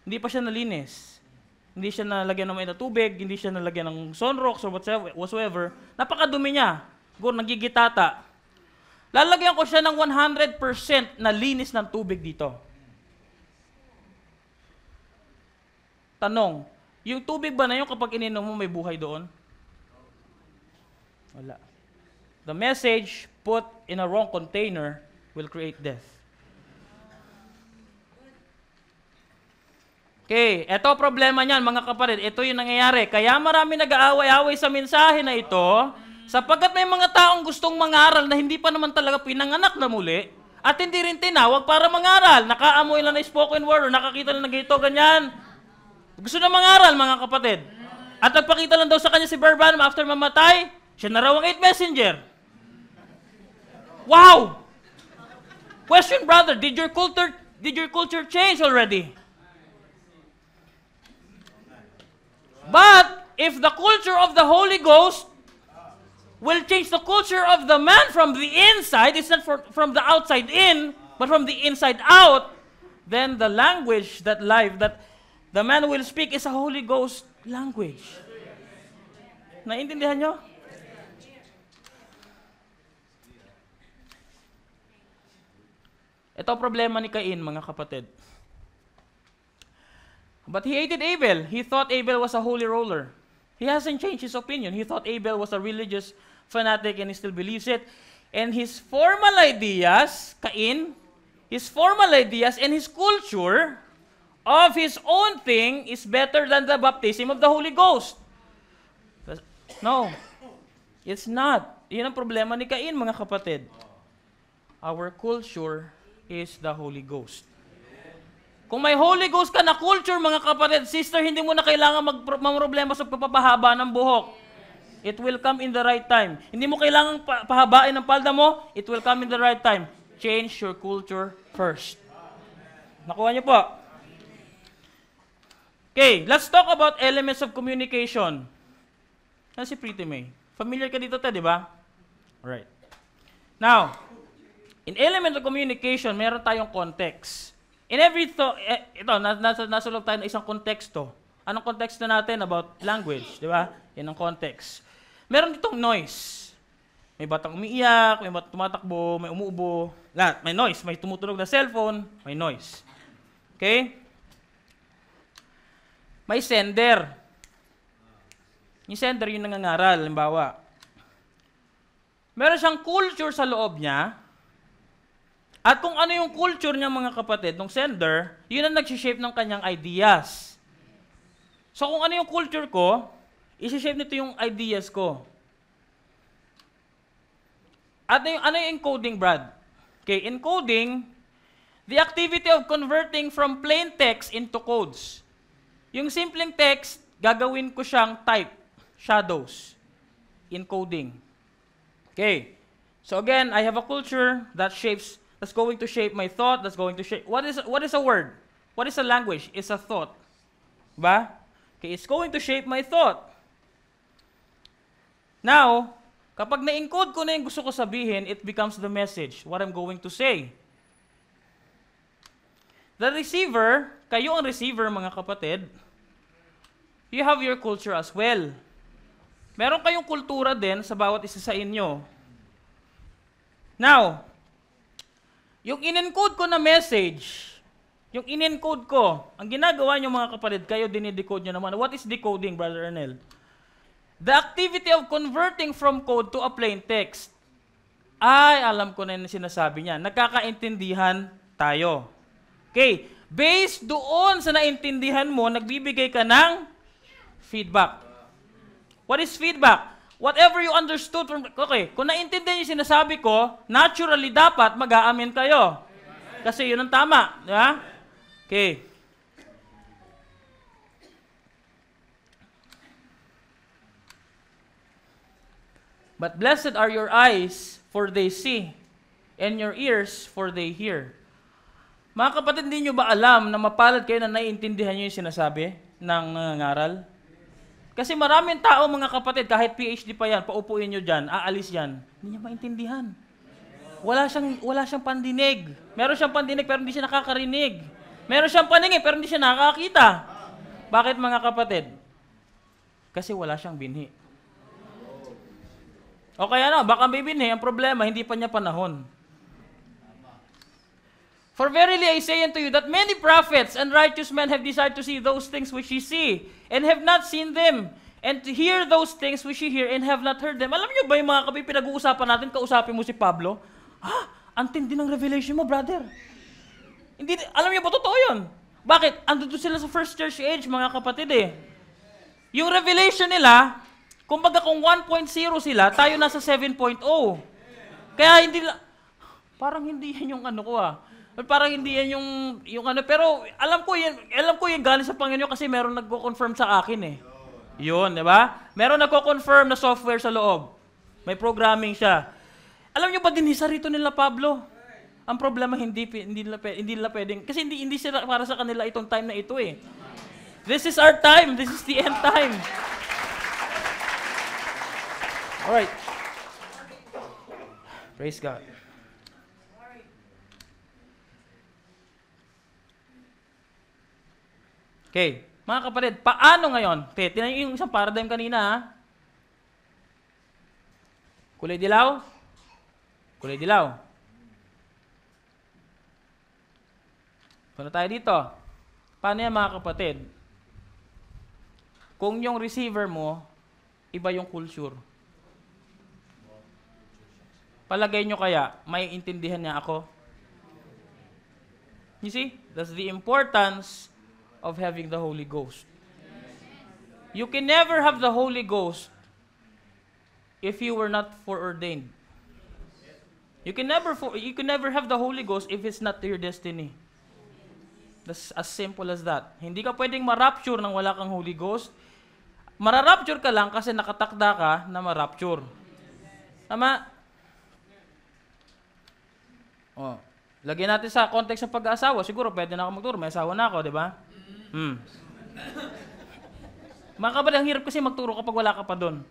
hindi pa siya nalinis, hindi siya nalagyan ng mainit na tubig, hindi siya nalagyan ng sunrocks or whatsoever, napakadumi niya, nagigitata. Lalagyan ko siya ng 100% na linis ng tubig dito. Tanong, yung tubig ba na yun kapag ininom mo may buhay doon? Wala. The message put in a wrong container will create death. Okay, eto problema niyan mga kapatid. Ito yung nangyayari. Kaya marami nag-aaway-away sa mensahe na ito sapagkat may mga taong gustong mangaral na hindi pa naman talaga pinanganak na muli at hindi rin tinawag para mangaral. Nakaamoy lang na spoken word o nakakita lang na ganito, ganyan. Gusto na mangaral, mga kapatid. At nagpakita lang daw sa kanya si Barbanam after mamatay, siya na raw ang 8 messenger. Wow! Question, brother, did your culture change already? But if the culture of the Holy Ghost will change the culture of the man from the inside, it's not from the outside in, but from the inside out, then the language, that the man will speak is a Holy Ghost language. Naintindihan nyo? Ito problema ni Cain, mga kapatid. But he hated Abel. He thought Abel was a holy roller. He hasn't changed his opinion. He thought Abel was a religious fanatic and he still believes it. And his formal ideas, Cain, his formal ideas and his culture of his own thing is better than the baptism of the Holy Ghost. No, it's not. Yan ang problema ni Cain, mga kapatid. Our culture is the Holy Ghost. Kung may Holy Ghost ka na culture, mga kapatid, sister, hindi mo na kailangan mamroblema sa pagpapahaba ng buhok. It will come in the right time. Hindi mo kailangan pahabain ng palda mo, it will come in the right time. Change your culture first. Nakuha niyo po? Okay, let's talk about elements of communication. Yan si Pretty May. Familiar ka dito, di ba? Alright. Now, in elemental communication, meron tayong context. In every ito, nasulog tayo ng isang konteksto. Anong konteksto natin about language, di ba? Yan ang context. Meron ditong noise. May batang umiiyak, may batang tumatakbo, may umuubo. Lahat, may noise. May tumutunog na cellphone, may noise. Okay? May sender. Yung sender, yung nangangaral, halimbawa. Meron siyang culture sa loob niya. At kung ano yung culture niya, mga kapatid, ng sender, yun ang nag-shape ng kanyang ideas. So kung ano yung culture ko, isi-shape nito yung ideas ko. At ano yung encoding, Brad? Okay, encoding, the activity of converting from plain text into codes. Yung simpleng text, gagawin ko siyang type, shadows, encoding. Okay, so again, I have a culture that's going to shape my thought, that's going to shape, what is a word? What is a language? It's a thought. Diba? Okay, it's going to shape my thought. Now, kapag na-encode ko na yung gusto ko sabihin, it becomes the message, what I'm going to say. The receiver, kayo ang receiver, mga kapatid, you have your culture as well. Meron kayong kultura din sa bawat isa sa inyo. Now, yung in-encode ko na message, yung in-encode ko, ang ginagawa nyo mga kapatid, kayo dinidecode nyo naman. What is decoding, Brother Arnel? The activity of converting from code to a plain text. Ay, alam ko na yung sinasabi niya. Nagkakaintindihan tayo. Okay, based doon sa naintindihan mo, nagbibigay ka ng feedback. What is feedback? Whatever you understood from... Okay, kung naintindihan yung sinasabi ko, naturally dapat mag-aamin kayo. Kasi yun ang tama. Di ba? Okay. But blessed are your eyes, for they see, and your ears, for they hear. Mga kapatid, hindi nyo ba alam na mapalad kayo na naiintindihan nyo yung sinasabi ng nangangaral? Kasi maraming tao, mga kapatid, kahit PhD pa yan, paupuin nyo dyan, aalis yan, hindi niya maintindihan. Wala siyang pandinig. Meron siyang pandinig pero hindi siya nakakarinig. Meron siyang paningin pero hindi siya nakakita. Bakit, mga kapatid? Kasi wala siyang binhi. O kaya baka may binhi, ang problema, hindi pa niya panahon. For verily I say unto you that many prophets and righteous men have desired to see those things which ye see, and have not seen them, and to hear those things which ye hear, and have not heard them. Alam niyo ba yung mga kapatid, pinag-uusapan natin, kausapin mo si Pablo? Ang tindi ng revelation mo, brother. Hindi, alam niyo ba, totoo yun? Bakit? Andun sila sa first church age, mga kapatid eh. Yung revelation nila, kumbaga kung 1.0 sila, tayo nasa 7.0. Kaya hindi, parang hindi yan yung ano ko Parang hindi yan yung ano, pero alam ko yan galing sa Panginoon kasi meron nagko-confirm sa akin eh. Yun, di ba? Meron nagko-confirm na software sa loob. May programming siya. Alam niyo ba dinisa rito nila Pablo? Ang problema hindi nila pwedeng kasi hindi sila para sa kanila itong time na ito eh. This is our time. This is the end time. All right. Praise God. Okay, mga kapatid, paano ngayon? Okay, tingnan niyo yung isang paradigm kanina Kulay dilaw? Kulay dilaw. Punta tayo dito. Paano yan, mga kapatid? Kung yung receiver mo, iba yung culture. Palagay nyo kaya, may intindihan niya ako? You see? That's the importance of having the Holy Ghost. You can never have the Holy Ghost if you were not foreordained. You can never have the Holy Ghost if it's not your destiny. That's as simple as that. Hindi ka pwedeng ma-rapture nang wala kang Holy Ghost. Mara-rapture ka lang kasi nakatakda ka na ma-rapture. Tama? Oh. Lagyan natin sa context ng pag-aasawa. Siguro pwede na ako magturo. May asawa na ako, di ba? Mga kapatid, ang hirap kasi magturo kapag wala ka pa doon.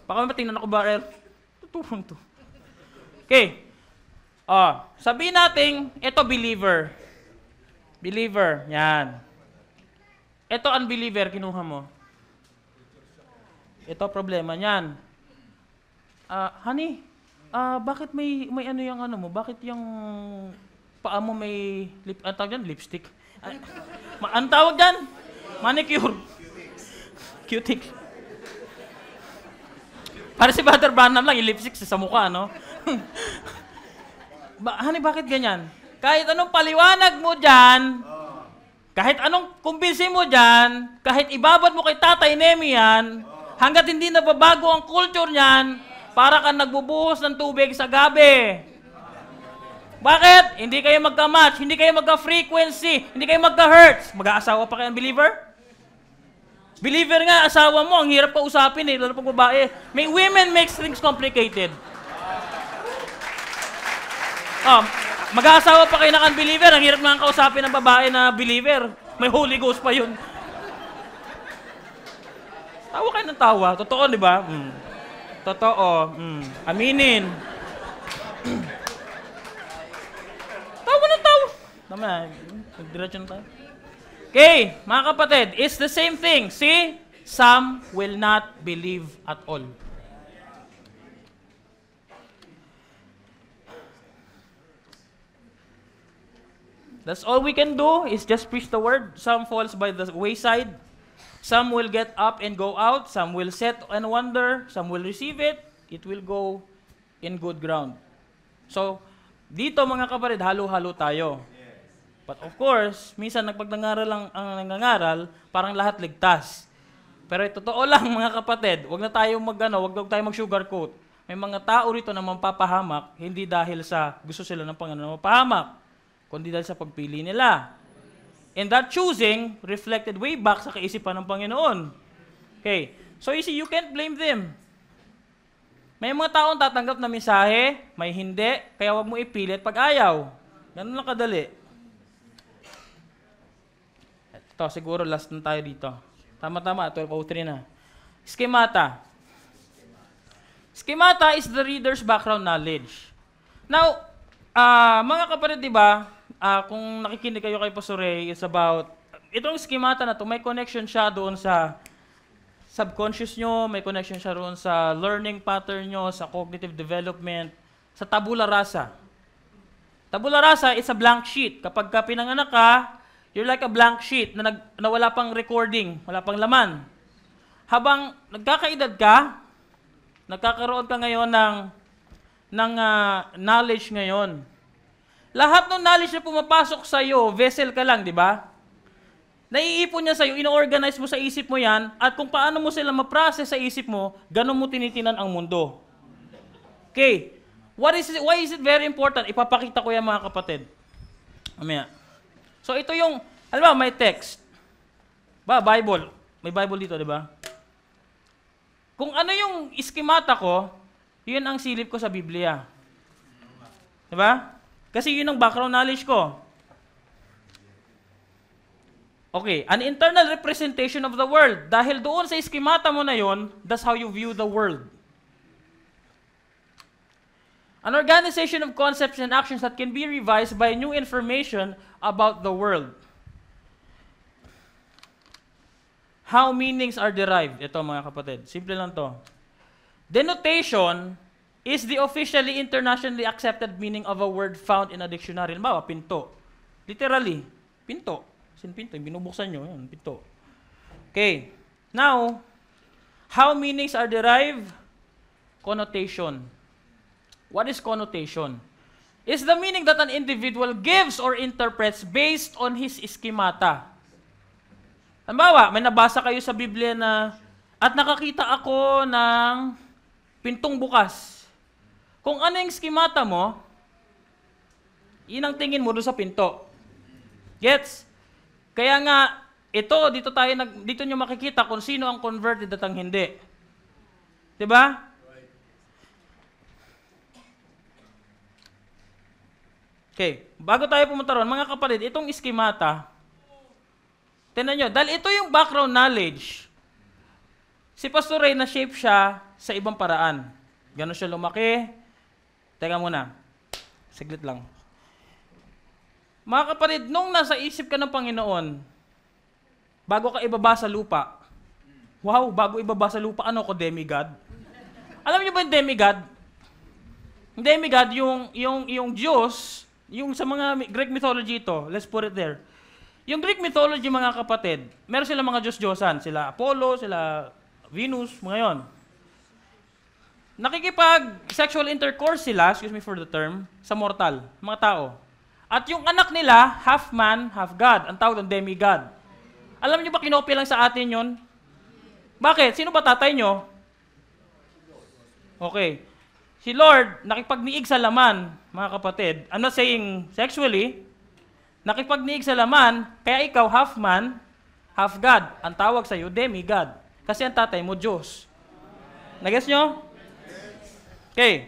Baka matingnan ako ba, tutulong to. Okay. Sabihin natin, ito believer. Believer, yan. Ito unbeliever, kinuha mo. Ito problema niyan. Honey, bakit may ano yung ano mo? Bakit yung paa mo may ang tawag dyan? Lipstick? Ang tawag dyan? Manicure. Cutic. Para si Brother Branham lang, yung lipstick sa mukha, no? Honey, bakit ganyan? Kahit anong paliwanag mo dyan, kahit anong kumbinsin mo dyan, kahit ibabad mo kay Tatay Nemi yan, hanggat hindi nababago ang culture niyan, para kang nagbubuhos ng tubig sa gabi. Bakit? Hindi kayo magka-match, hindi kayo magka-frequency, hindi kayo magka-hertz. Mag-aasawa pa kayo ang believer? Believer nga, asawa mo, ang hirap pa usapin eh, lalo pag babae. May women makes things complicated. Mag-aasawa pa kayo ng unbeliever, ang hirap nga kausapin ng babae na believer. May Holy Ghost pa yun. Tawa kayo ng tawa. Totoo, di ba? Totoo. Aminin. Tawa ng tawa. Tama na. Diretso na tayo. Okay, mga kapatid, it's the same thing. See? Some will not believe at all. That's all we can do is just preach the word. Some falls by the wayside. Some will get up and go out. Some will sit and wonder. Some will receive it. It will go in good ground. So, dito mga kapatid, halo-halo tayo. But of course, minsan nagpagnangaral lang ang nangangaral, parang lahat ligtas. Pero totoo lang mga kapatid, wag na tayo wag tayo mag-sugarcoat. May mga tao rito na mapapahamak, hindi dahil sa gusto sila ng Panginoon na mapahamak, kundi dahil sa pagpili nila. And that choosing reflected way back sa kaisipan ng Panginoon. Okay. So you see, you can't blame them. May mga taong tatanggap na mensahe, may hindi, kaya wag mo ipilit pag ayaw. Ganun lang kadali. Ito, siguro last na tayo dito. Tama-tama, 12:03 na. Schemata. Schemata is the reader's background knowledge. Now, mga kapatid, di ba, kung nakikinig kayo kay Pastor Ray, it's about, itong schemata na to, may connection siya doon sa subconscious nyo, may connection siya doon sa learning pattern nyo, sa cognitive development, sa tabula rasa. Tabula rasa is a blank sheet. Kapag ka pinanganak ka, you're like a blank sheet na wala pang recording, wala pang laman. Habang nagkakaedad ka, nagkakaroon ka ngayon ng knowledge ngayon. Lahat ng knowledge na pumapasok sa iyo, vessel ka lang, di ba? Naiipon niya sa iyo, ino-organize mo sa isip mo yan, at kung paano mo sila ma-process sa isip mo, ganun mo tinitinan ang mundo. Okay. Why is it very important? Ipapakita ko yan mga kapatid. Mamaya. So ito yung, alam mo, may text. Bible. May Bible dito, di ba? Kung ano yung iskemata ko, yun ang silip ko sa Biblia. Di ba? Kasi yun ang background knowledge ko. Okay, an internal representation of the world. Dahil doon sa iskemata mo na yun, that's how you view the world. An organization of concepts and actions that can be revised by new information about the world. How meanings are derived. Ito mga kapatid, simple lang to. Denotation is the officially internationally accepted meaning of a word found in a dictionary. Halimbawa, pinto. Literally, pinto. Sin pinto, binubuksan nyo, yun, pinto. Okay. Now, how meanings are derived? Connotation. What is connotation? It's the meaning that an individual gives or interprets based on his schemata. Halimbawa, may nabasa kayo sa Biblia na, at nakakita ako ng pintong bukas. Kung ano yung schemata mo, yun ang tingin mo doon sa pinto. Gets? Kaya nga, dito nyo makikita kung sino ang converted at ang hindi. Diba? Okay, bago tayo pumunta ron, mga kapatid, itong schemata, tingnan nyo, dahil ito yung background knowledge, Si Pastor Ray, na-shape siya sa ibang paraan. Ganon siya lumaki. Teka muna. Saglit lang. Mga kapatid, nung nasa isip ka ng Panginoon, bago ka ibaba sa lupa, wow, bago ibaba sa lupa, ano ko, demigod? Alam niyo ba yung demigod? Yung demigod, yung Diyos, yung sa mga Greek mythology ito, let's put it there. Yung Greek mythology, mga kapatid, meron silang mga Diyos-Diyosan. Sila Apollo, sila Venus, mga yon. Nakikipag-sexual intercourse sila, excuse me for the term, sa mortal, mga tao. At yung anak nila, half man, half God. Ang tawag ng demigod. Alam niyo ba kinopya lang sa atin yon? Bakit? Sino ba tatay nyo? Okay. Si Lord, nakipagniig sa laman, mga kapatid. I'm not saying sexually. Nakipagniig sa laman, kaya ikaw half man, half God. Ang tawag sa'yo, demigod. Kasi ang tatay mo, Diyos. Nagets nyo? Okay.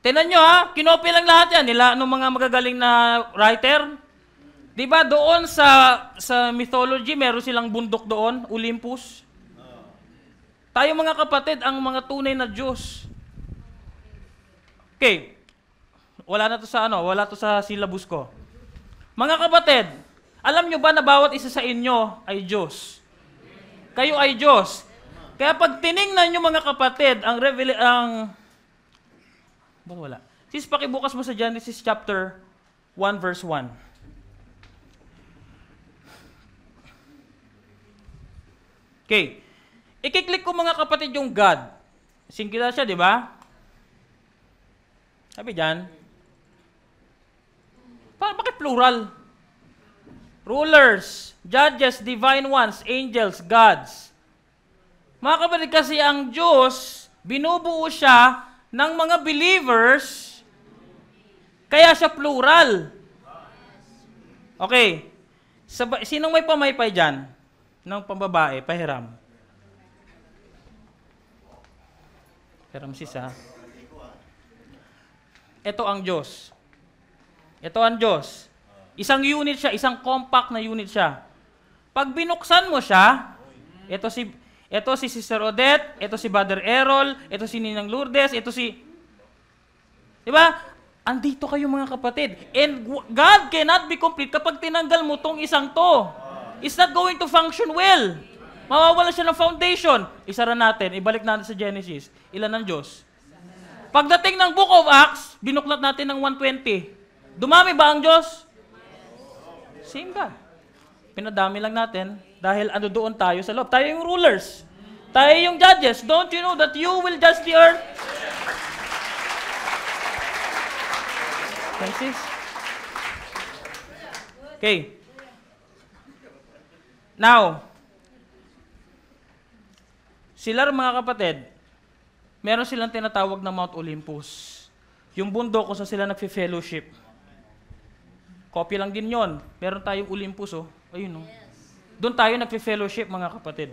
Tingnan nyo ha, kinopya lang lahat yan. Nila, nung mga magagaling na writer, di ba doon sa mythology, meron silang bundok doon, Olympus. Tayo mga kapatid, ang mga tunay na Diyos. Okay. Wala to sa syllabus ko. Mga kapatid, alam nyo ba na bawat isa sa inyo ay Diyos? Kayo ay Diyos. Kaya pag tiningnan nyo mga kapatid, Sis, pakibukas mo sa Genesis chapter 1 verse 1. Okay. I-click ko mga kapatid yung God. Singular siya, di ba? Sabi dyan. Bakit plural? Rulers, judges, divine ones, angels, gods. Mga kapatid, kasi ang Diyos, binubuo siya ng mga believers, kaya siya plural. Okay. Sinong may pamaypay dyan? Ng pambabae, pahiram. Hiram sis ha. Ito ang Diyos. Ito ang Diyos. Isang unit siya, isang compact na unit siya. Pag binuksan mo siya, ito si Sister Odette, ito si Brother Errol, ito si Ninang Lourdes, ito si... Diba? Andito kayo mga kapatid. And God cannot be complete kapag tinanggal mo tong isang to. It's not going to function well. Mawawala siya ng foundation. Isara natin, ibalik natin sa Genesis. Ilan ang Diyos? Pagdating ng Book of Acts, binuklat natin ng 120. Dumami ba ang Diyos? Same God. Pinadami lang natin dahil ano doon tayo sa loob. Tayo yung rulers. Tayo yung judges. Don't you know that you will judge the earth? Francis? Okay. Now, sila mga kapatid, meron silang tinatawag na Mount Olympus. Yung bundok kung saan sila nagfe-fellowship. Copy lang din yon. Meron tayong Olympus, oh. Ayun, oh. Doon tayo nagfe-fellowship, mga kapatid.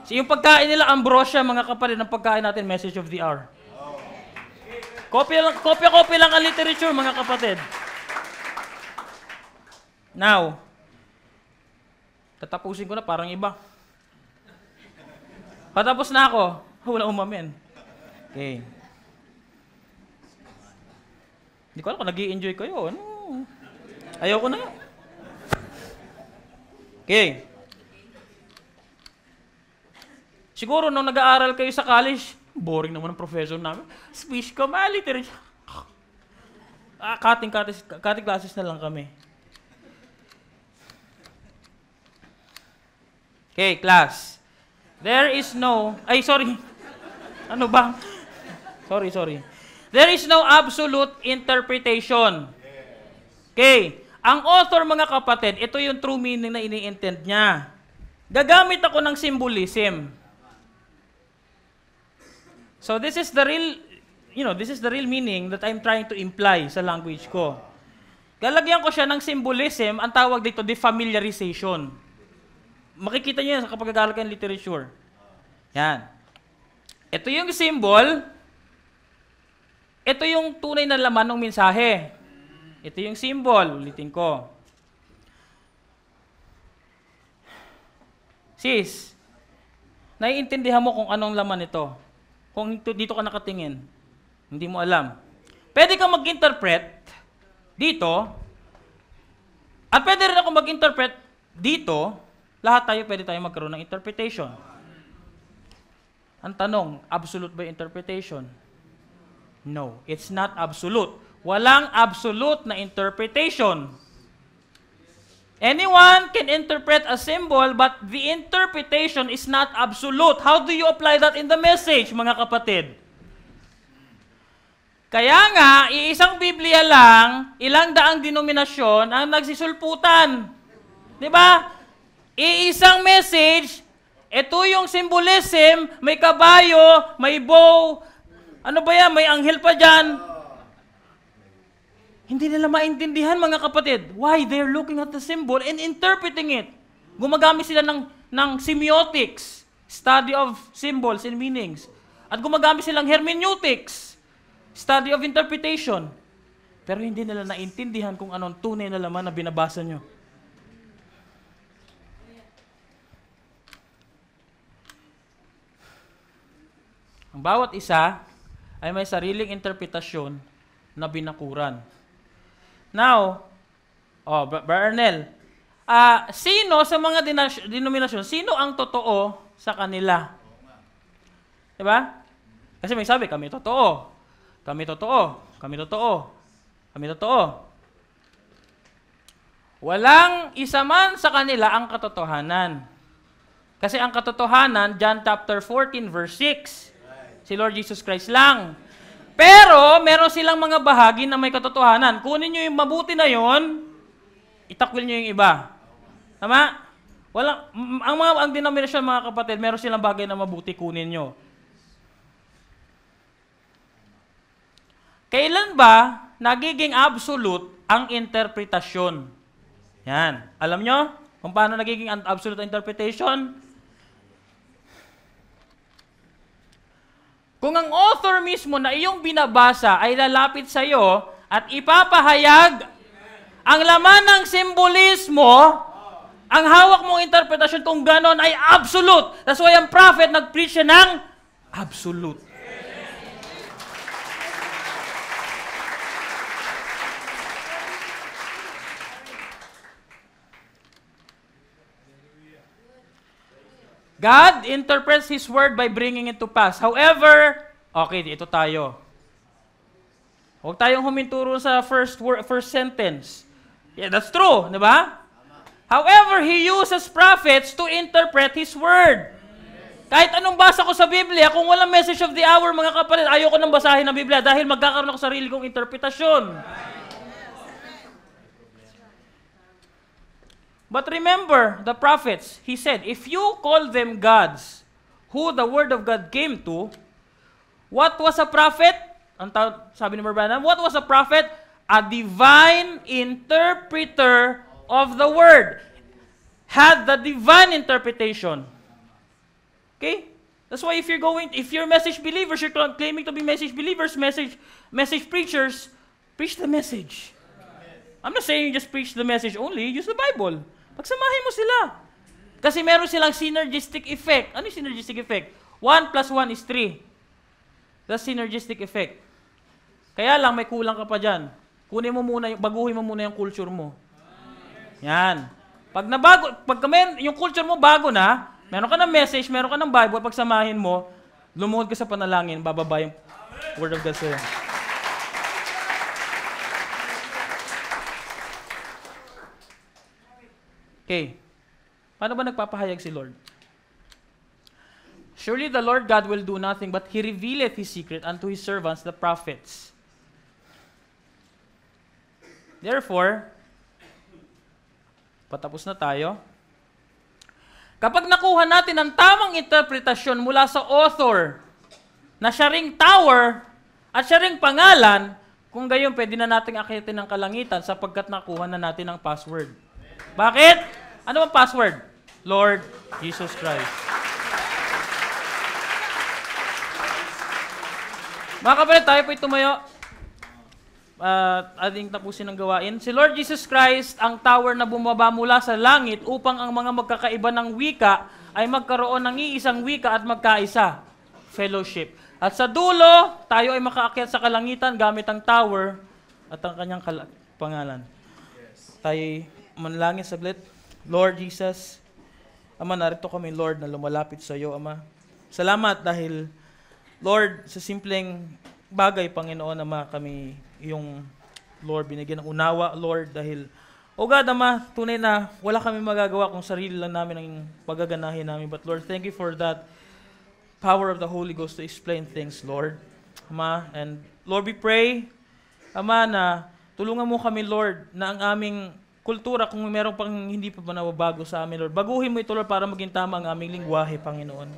So, yung pagkain nila, ambrosia, mga kapatid, ng pagkain natin, message of the hour. Kopya lang ang literature, mga kapatid. Now, tatapusin ko na, parang iba. Patapos na ako. Wala umamen. Okay. Hindi ko alam kung nag-i-enjoy kayo. Ano? Ayoko na. Okay. Siguro nung nag-aaral kayo sa college, boring naman ang professor namin. Speech ko, literature. Cutting classes na lang kami. Okay, class. There is no... Ay, sorry. Ano ba? Sorry. There is no absolute interpretation. Okay. Ang author, mga kapatid, ito yung true meaning na ini-intend niya. Gagamit ako ng symbolism. So this is the real meaning that I'm trying to imply sa language ko. Galagyan ko siya ng symbolism, ang tawag dito, defamiliarization. Makikita niyo yan sa kapag gagalagay ng literature. Yan. Ito yung symbol. Ito yung tunay na laman ng mensahe. Ito yung symbol. Ulitin ko. Sis, naiintindihan mo kung anong laman ito. Kung dito ka nakatingin, hindi mo alam. Pwede kang mag-interpret dito, at pwede rin ako mag-interpret dito. Lahat tayo pwede tayo magkaroon ng interpretation. Ang tanong, absolute ba yung interpretation? No, it's not absolute. Walang absolute na interpretation. Anyone can interpret a symbol, but the interpretation is not absolute. How do you apply that in the message, mga kapatid? Kaya nga, iisang Biblia lang, ilang daang denominasyon ang nagsisulputan. Di ba? Iisang message, ito yung symbolism, may kabayo, may bow, ano ba yan, may anghel pa dyan. Hindi nila maintindihan, mga kapatid. Why? They're looking at the symbol and interpreting it. Gumagamit sila ng semiotics, study of symbols and meanings. At gumagamit silang hermeneutics, study of interpretation. Pero hindi nila naintindihan kung anong tunay na laman na binabasa nyo. Ang bawat isa ay may sariling interpretasyon na binakuran. Now, Brother Arnel, sino sa mga denominasyon, sino ang totoo sa kanila? Diba? Kasi may sabi, kami totoo. Kami totoo. Kami totoo. Kami totoo. Walang isa man sa kanila ang katotohanan. Kasi ang katotohanan, John chapter 14, verse 6. Si Lord Jesus Christ lang. Pero, meron silang mga bahagi na may katotohanan. Kunin nyo yung mabuti na yon, itakwil nyo yung iba. Tama? Ang denominasyon, mga kapatid, meron silang bagay na mabuti, kunin nyo. Kailan ba nagiging absolute ang interpretasyon? Yan. Alam nyo kung paano nagiging absolute ang interpretation? Kung ang author mismo na iyong binabasa ay lalapit sa iyo at ipapahayag ang laman ng simbolismo, ang hawak mong interpretasyon kung ganon ay absolute. That's why ang prophet nag-preach siya ng absolute. God interprets His word by bringing it to pass. However, okay, ito tayo. Huwag tayong huminturo sa first sentence. Yeah, that's true, di ba? However, He uses prophets to interpret His word. Kahit anong basa ko sa Biblia, kung walang message of the hour, mga kapatid, ayoko nang basahin ng Biblia dahil magkakaroon ako sarili kong interpretasyon. But remember, the prophets, He said, if you call them gods, who the word of God came to, what was a prophet? Sabi ni Branham, what was a prophet? A divine interpreter of the word. Had the divine interpretation. Okay? That's why if you're message believers, you're claiming to be message believers, message preachers, preach the message. I'm not saying just preach the message only, use the Bible. Pagsamahin mo sila. Kasi meron silang synergistic effect. Ano yung synergistic effect? 1 plus 1 is 3. That's synergistic effect. Kaya lang, may kulang ka pa dyan. Baguhin mo muna yung culture mo. Yan. Pag yung culture mo bago na, meron ka ng message, meron ka ng Bible, pagsamahin mo, lumuhod ka sa panalangin, bababa yung Word of God sa'yo. Okay. Paano ba nagpapahayag si Lord? Surely the Lord God will do nothing, but He revealeth His secret unto His servants, the prophets. Therefore, patapos na tayo. Kapag nakuha natin ang tamang interpretasyon mula sa author, na siya ring tower, at siya ring pangalan, kung gayon, pwede na natin akitin ng kalangitan sapagkat nakuha na natin ang password. Bakit? Ano ang password? Lord Jesus Christ. Mga kapatid, tayo po'y tumayo. ating tapusin ang gawain. Si Lord Jesus Christ, ang tower na bumaba mula sa langit upang ang mga magkakaiba ng wika ay magkaroon ng iisang wika at magkaisa. Fellowship. At sa dulo, tayo ay makaakyat sa kalangitan gamit ang tower at ang kanyang pangalan. Tayo manalangin saglit. Lord Jesus, Ama, narito kami, Lord, na lumalapit sa iyo, Ama. Salamat dahil, Lord, sa simpleng bagay, Panginoon, Ama, kami yung, Lord, binigyan ng unawa, Lord, dahil, O God, Ama, tunay na wala kami magagawa kung sarili lang namin ang pagaganahin namin. But, Lord, thank you for that power of the Holy Ghost to explain things, Lord. Ama, and Lord, we pray, Ama, na tulungan mo kami, Lord, na ang aming kultura, kung meron pang hindi pa nababago sa amin, Lord. Baguhin mo ito, Lord, para maging tama ang aming lingwahe, Panginoon.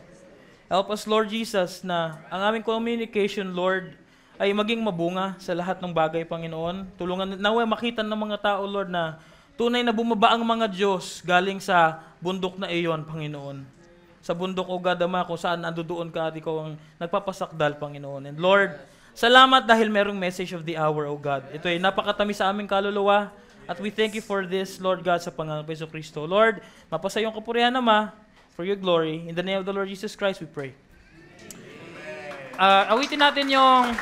Help us, Lord Jesus, na ang aming communication, Lord, ay maging mabunga sa lahat ng bagay, Panginoon. Tulungan, naway makita ng mga tao, Lord, na tunay na bumaba ang mga Diyos galing sa bundok na iyon, Panginoon. Sa bundok, O God, Ama, kung saan andoon ka at ikaw ang nagpapasakdal, Panginoon. And Lord, salamat dahil merong message of the hour, O God. Ito ay napakatamis sa aming kaluluwa. At we thank you for this, Lord God, sa pangalan ng Hesus Kristo. Lord, mapasa yung kapurihan, Ama, for your glory. In the name of the Lord Jesus Christ, we pray. Awitin natin yung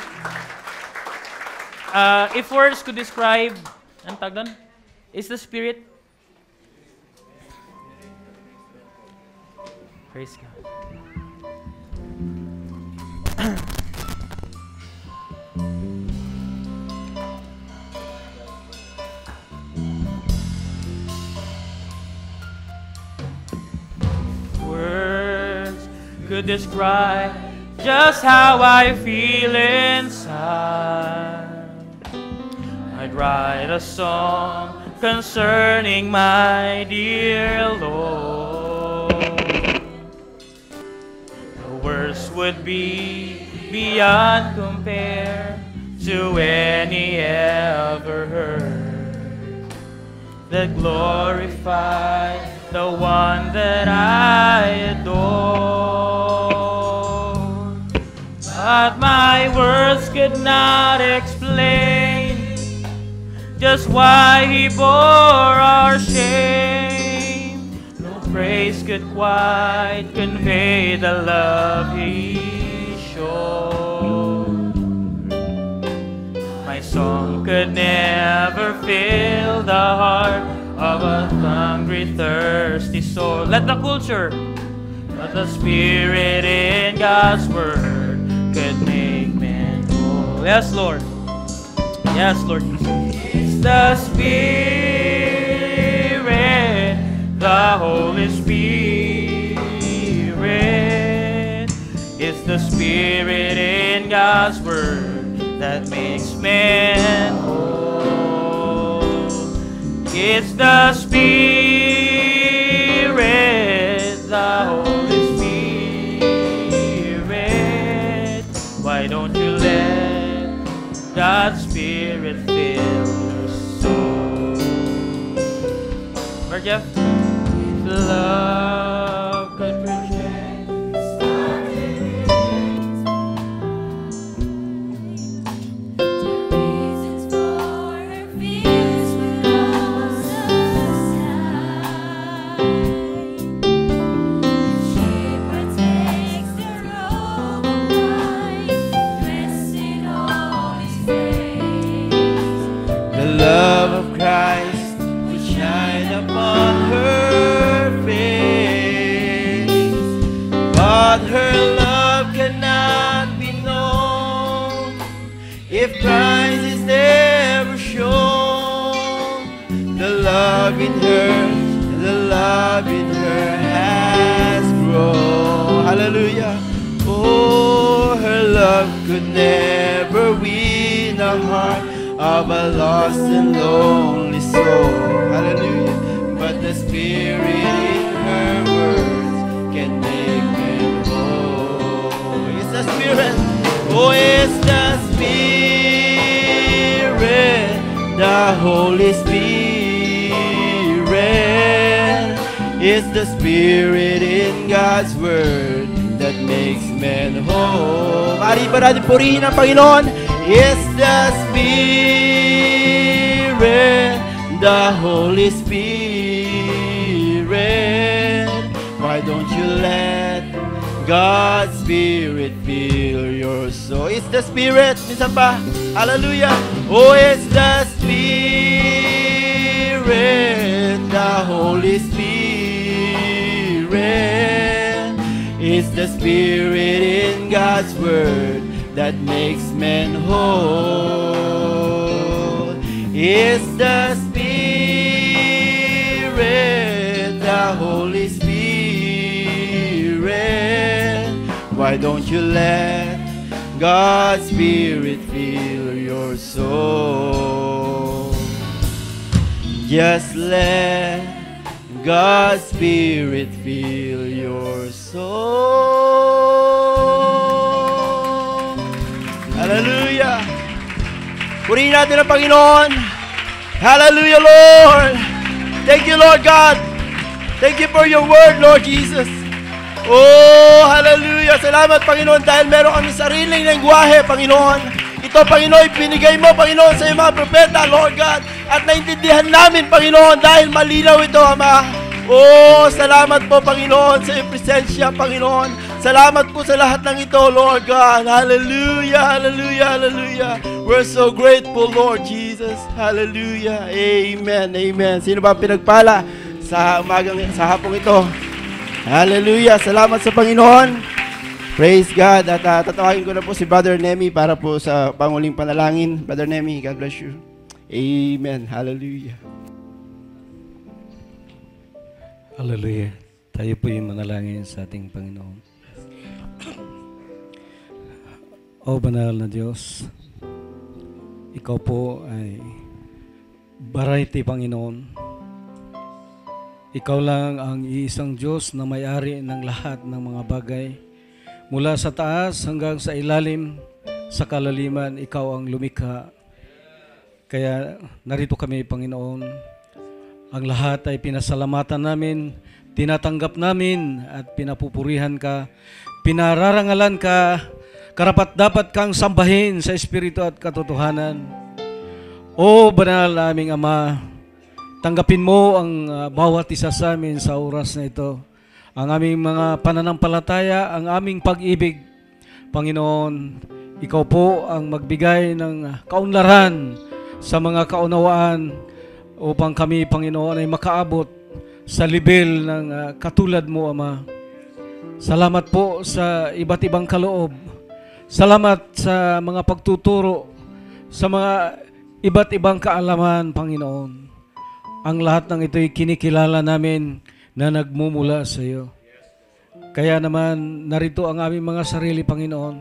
if words could describe, ang tag doon? Is the Spirit? Praise God. Words could describe just how I feel inside. I'd write a song concerning my dear Lord. The words would be beyond compare to any ever heard that glorify the one that I adore. But my words could not explain just why he bore our shame. No praise could quite convey the love he showed. My song could never fill the heart of a hungry, thirsty soul. Let the culture, but the Spirit in God's Word could make men whole. Yes, Lord. Yes, Lord. It's the Spirit, the Holy Spirit. It's the Spirit in God's Word that makes men whole. It's the Spirit, the Holy Spirit. Why don't you let God's Spirit fill your soul? Where, Jeff? Love could project. Love of Christ will shine upon her face, but her love cannot be known if Christ is never shown. The love in her has grown. Hallelujah. Oh, her love could never win a heart of a lost and lonely soul. Hallelujah. But the Spirit in her words can make them whole. It's the Spirit. Oh, it's the Spirit, the Holy Spirit. It's the Spirit in God's Word that makes men whole. Mari ba natin purihin ang Panginoon? It's the Spirit, the Holy Spirit. Why don't you let God's Spirit fill your soul? It's the Spirit. Minsan pa. Hallelujah. Oh, it's the Spirit, the Holy Spirit. It's the Spirit in God's Word that makes men whole. It's the Spirit, the Holy Spirit. Why don't you let God's Spirit fill your soul? Just let God's Spirit fill your soul. Hallelujah. Purihin natin ang Panginoon. Hallelujah, Lord. Thank you, Lord God. Thank you for your word, Lord Jesus. Oh, hallelujah. Salamat, Panginoon, dahil meron kami sariling lengguwahe, Panginoon. Ito, Panginoon, pinigay mo, Panginoon, sa iyong mga propeta, Lord God. At naintindihan namin, Panginoon, dahil malinaw ito, Ama. Oh, salamat po, Panginoon, sa iyong presensya, Panginoon. Salamat po sa lahat ng ito, Lord God. Hallelujah, hallelujah, hallelujah. We're so grateful, Lord Jesus. Hallelujah. Amen, amen. Sino ba pinagpala sa hapong ito? Hallelujah. Salamat sa Panginoon. Praise God. At tatawagin ko na po si Brother Nemi para po sa panguling panalangin. Brother Nemi, God bless you. Amen. Hallelujah. Hallelujah. Tayo po yung manalangin sa ating Panginoon. O banal na Diyos, Ikaw po ay variety, Panginoon. Ikaw lang ang iisang Diyos na may-ari ng lahat ng mga bagay. Mula sa taas hanggang sa ilalim, sa kalaliman, Ikaw ang lumikha. Kaya narito kami, Panginoon. Ang lahat ay pinasalamatan namin, tinatanggap namin at pinapupurihan ka, pinararangalan ka, karapat-dapat kang sambahin sa Espiritu at katotohanan. O banal na aming Ama, tanggapin mo ang bawat isa sa amin sa oras na ito. Ang aming mga pananampalataya, ang aming pag-ibig. Panginoon, Ikaw po ang magbigay ng kaunlaran sa mga kaunawaan upang kami, Panginoon, ay makaabot sa level ng katulad mo, Ama. Salamat po sa iba't ibang kaloob. Salamat sa mga pagtuturo, sa mga iba't ibang kaalaman, Panginoon. Ang lahat ng ito'y kinikilala namin na nagmumula sa iyo. Kaya naman, narito ang aming mga sarili, Panginoon.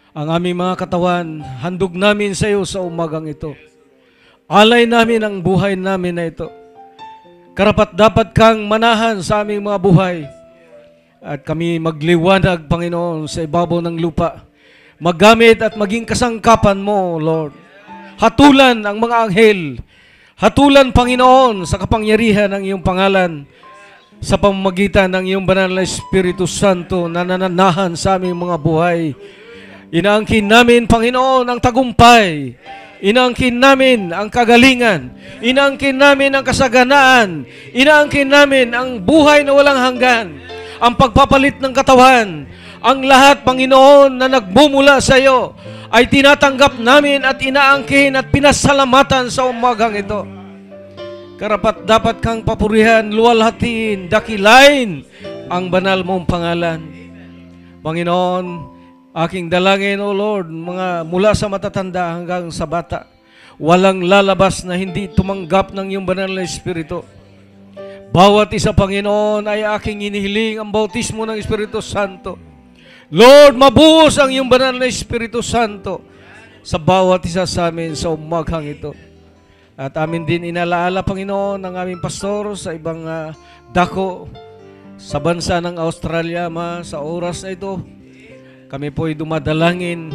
Ang aming mga katawan, handog namin sa iyo sa umagang ito. Alay namin ang buhay namin na ito. Karapat-dapat kang manahan sa aming mga buhay. At kami magliwanag, Panginoon, sa ibabaw ng lupa. Maggamit at maging kasangkapan mo, Lord. Hatulan ang mga anghel. Hatulan, Panginoon, sa kapangyarihan ng iyong pangalan. Sa pamamagitan ng iyong banal na Espiritu Santo na nananahan sa aming mga buhay. Inaangkin namin, Panginoon, ang tagumpay. Inaangkin namin ang kagalingan. Inaangkin namin ang kasaganaan. Inaangkin namin ang buhay na walang hanggan. Ang pagpapalit ng katawan. Ang lahat, Panginoon, na nagmumula sa iyo ay tinatanggap namin at inaangkin at pinasalamatan sa umagang ito. Karapat dapat kang papurihan, luwalhatiin, dakilain ang banal mong pangalan. Panginoon, aking dalangin, O Lord, mga mula sa matatanda hanggang sa bata, walang lalabas na hindi tumanggap ng iyong banal na Espiritu. Bawat isa, Panginoon, ay aking inihiling ang bautismo ng Espiritu Santo. Lord, mabuhos ang iyong banal na Espiritu Santo sa bawat isa sa amin sa umaghang ito. At amin din inalaala, Panginoon, ang aming pastor sa ibang dako sa bansa ng Australia, Ama, sa oras na ito. Kami po ay dumadalangin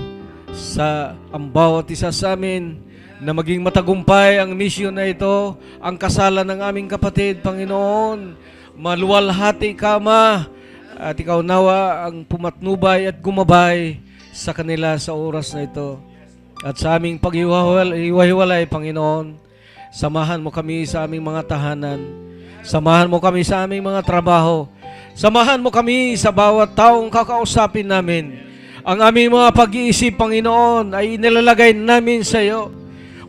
sa ang bawat isa sa amin na maging matagumpay ang misyon na ito, ang kasalan ng aming kapatid, Panginoon. Maluwalhati ka, Ama, at ikaw nawa ang pumatnubay at gumabay sa kanila sa oras na ito. At sa aming pag-iwahiwalay, Panginoon, Samahan mo kami sa aming mga tahanan. Samahan mo kami sa aming mga trabaho. Samahan mo kami sa bawat taong kakausapin namin. Ang aming mga pag-iisip, Panginoon, ay inilalagay namin sa iyo.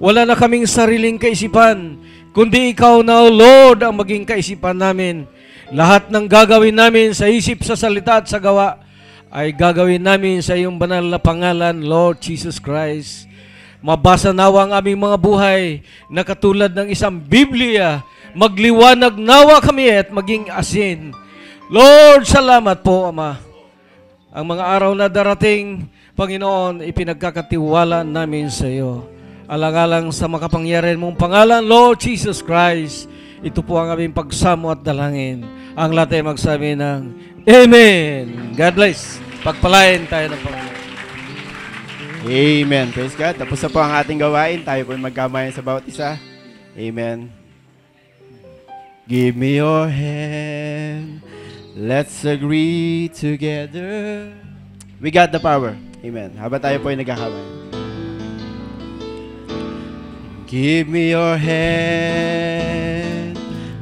Wala na kaming sariling kaisipan, kundi Ikaw na, O Lord, ang maging kaisipan namin. Lahat ng gagawin namin sa isip, sa salita at sa gawa ay gagawin namin sa iyong banal na pangalan, Lord Jesus Christ. Mabasa nawa ang aming mga buhay na katulad ng isang Biblia. Magliwanag nawa kami at maging asin. Lord, salamat po, Ama. Ang mga araw na darating, Panginoon, ipinagkakatiwala namin sa iyo. Alang-alang sa makapangyarihan mong pangalan, Lord Jesus Christ, ito po ang aming pagsamo at dalangin. Ang lahat ay magsabi ng Amen. God bless. Pagpalain tayo ng Panginoon. Amen. Praise God. Tapos na po ang ating gawain. Tayo po magkamayan sa bawat isa. Amen. Give me your hand. Let's agree together. We got the power. Amen. Habang tayo po ay nagkakamay. Give me your hand.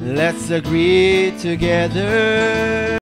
Let's agree together.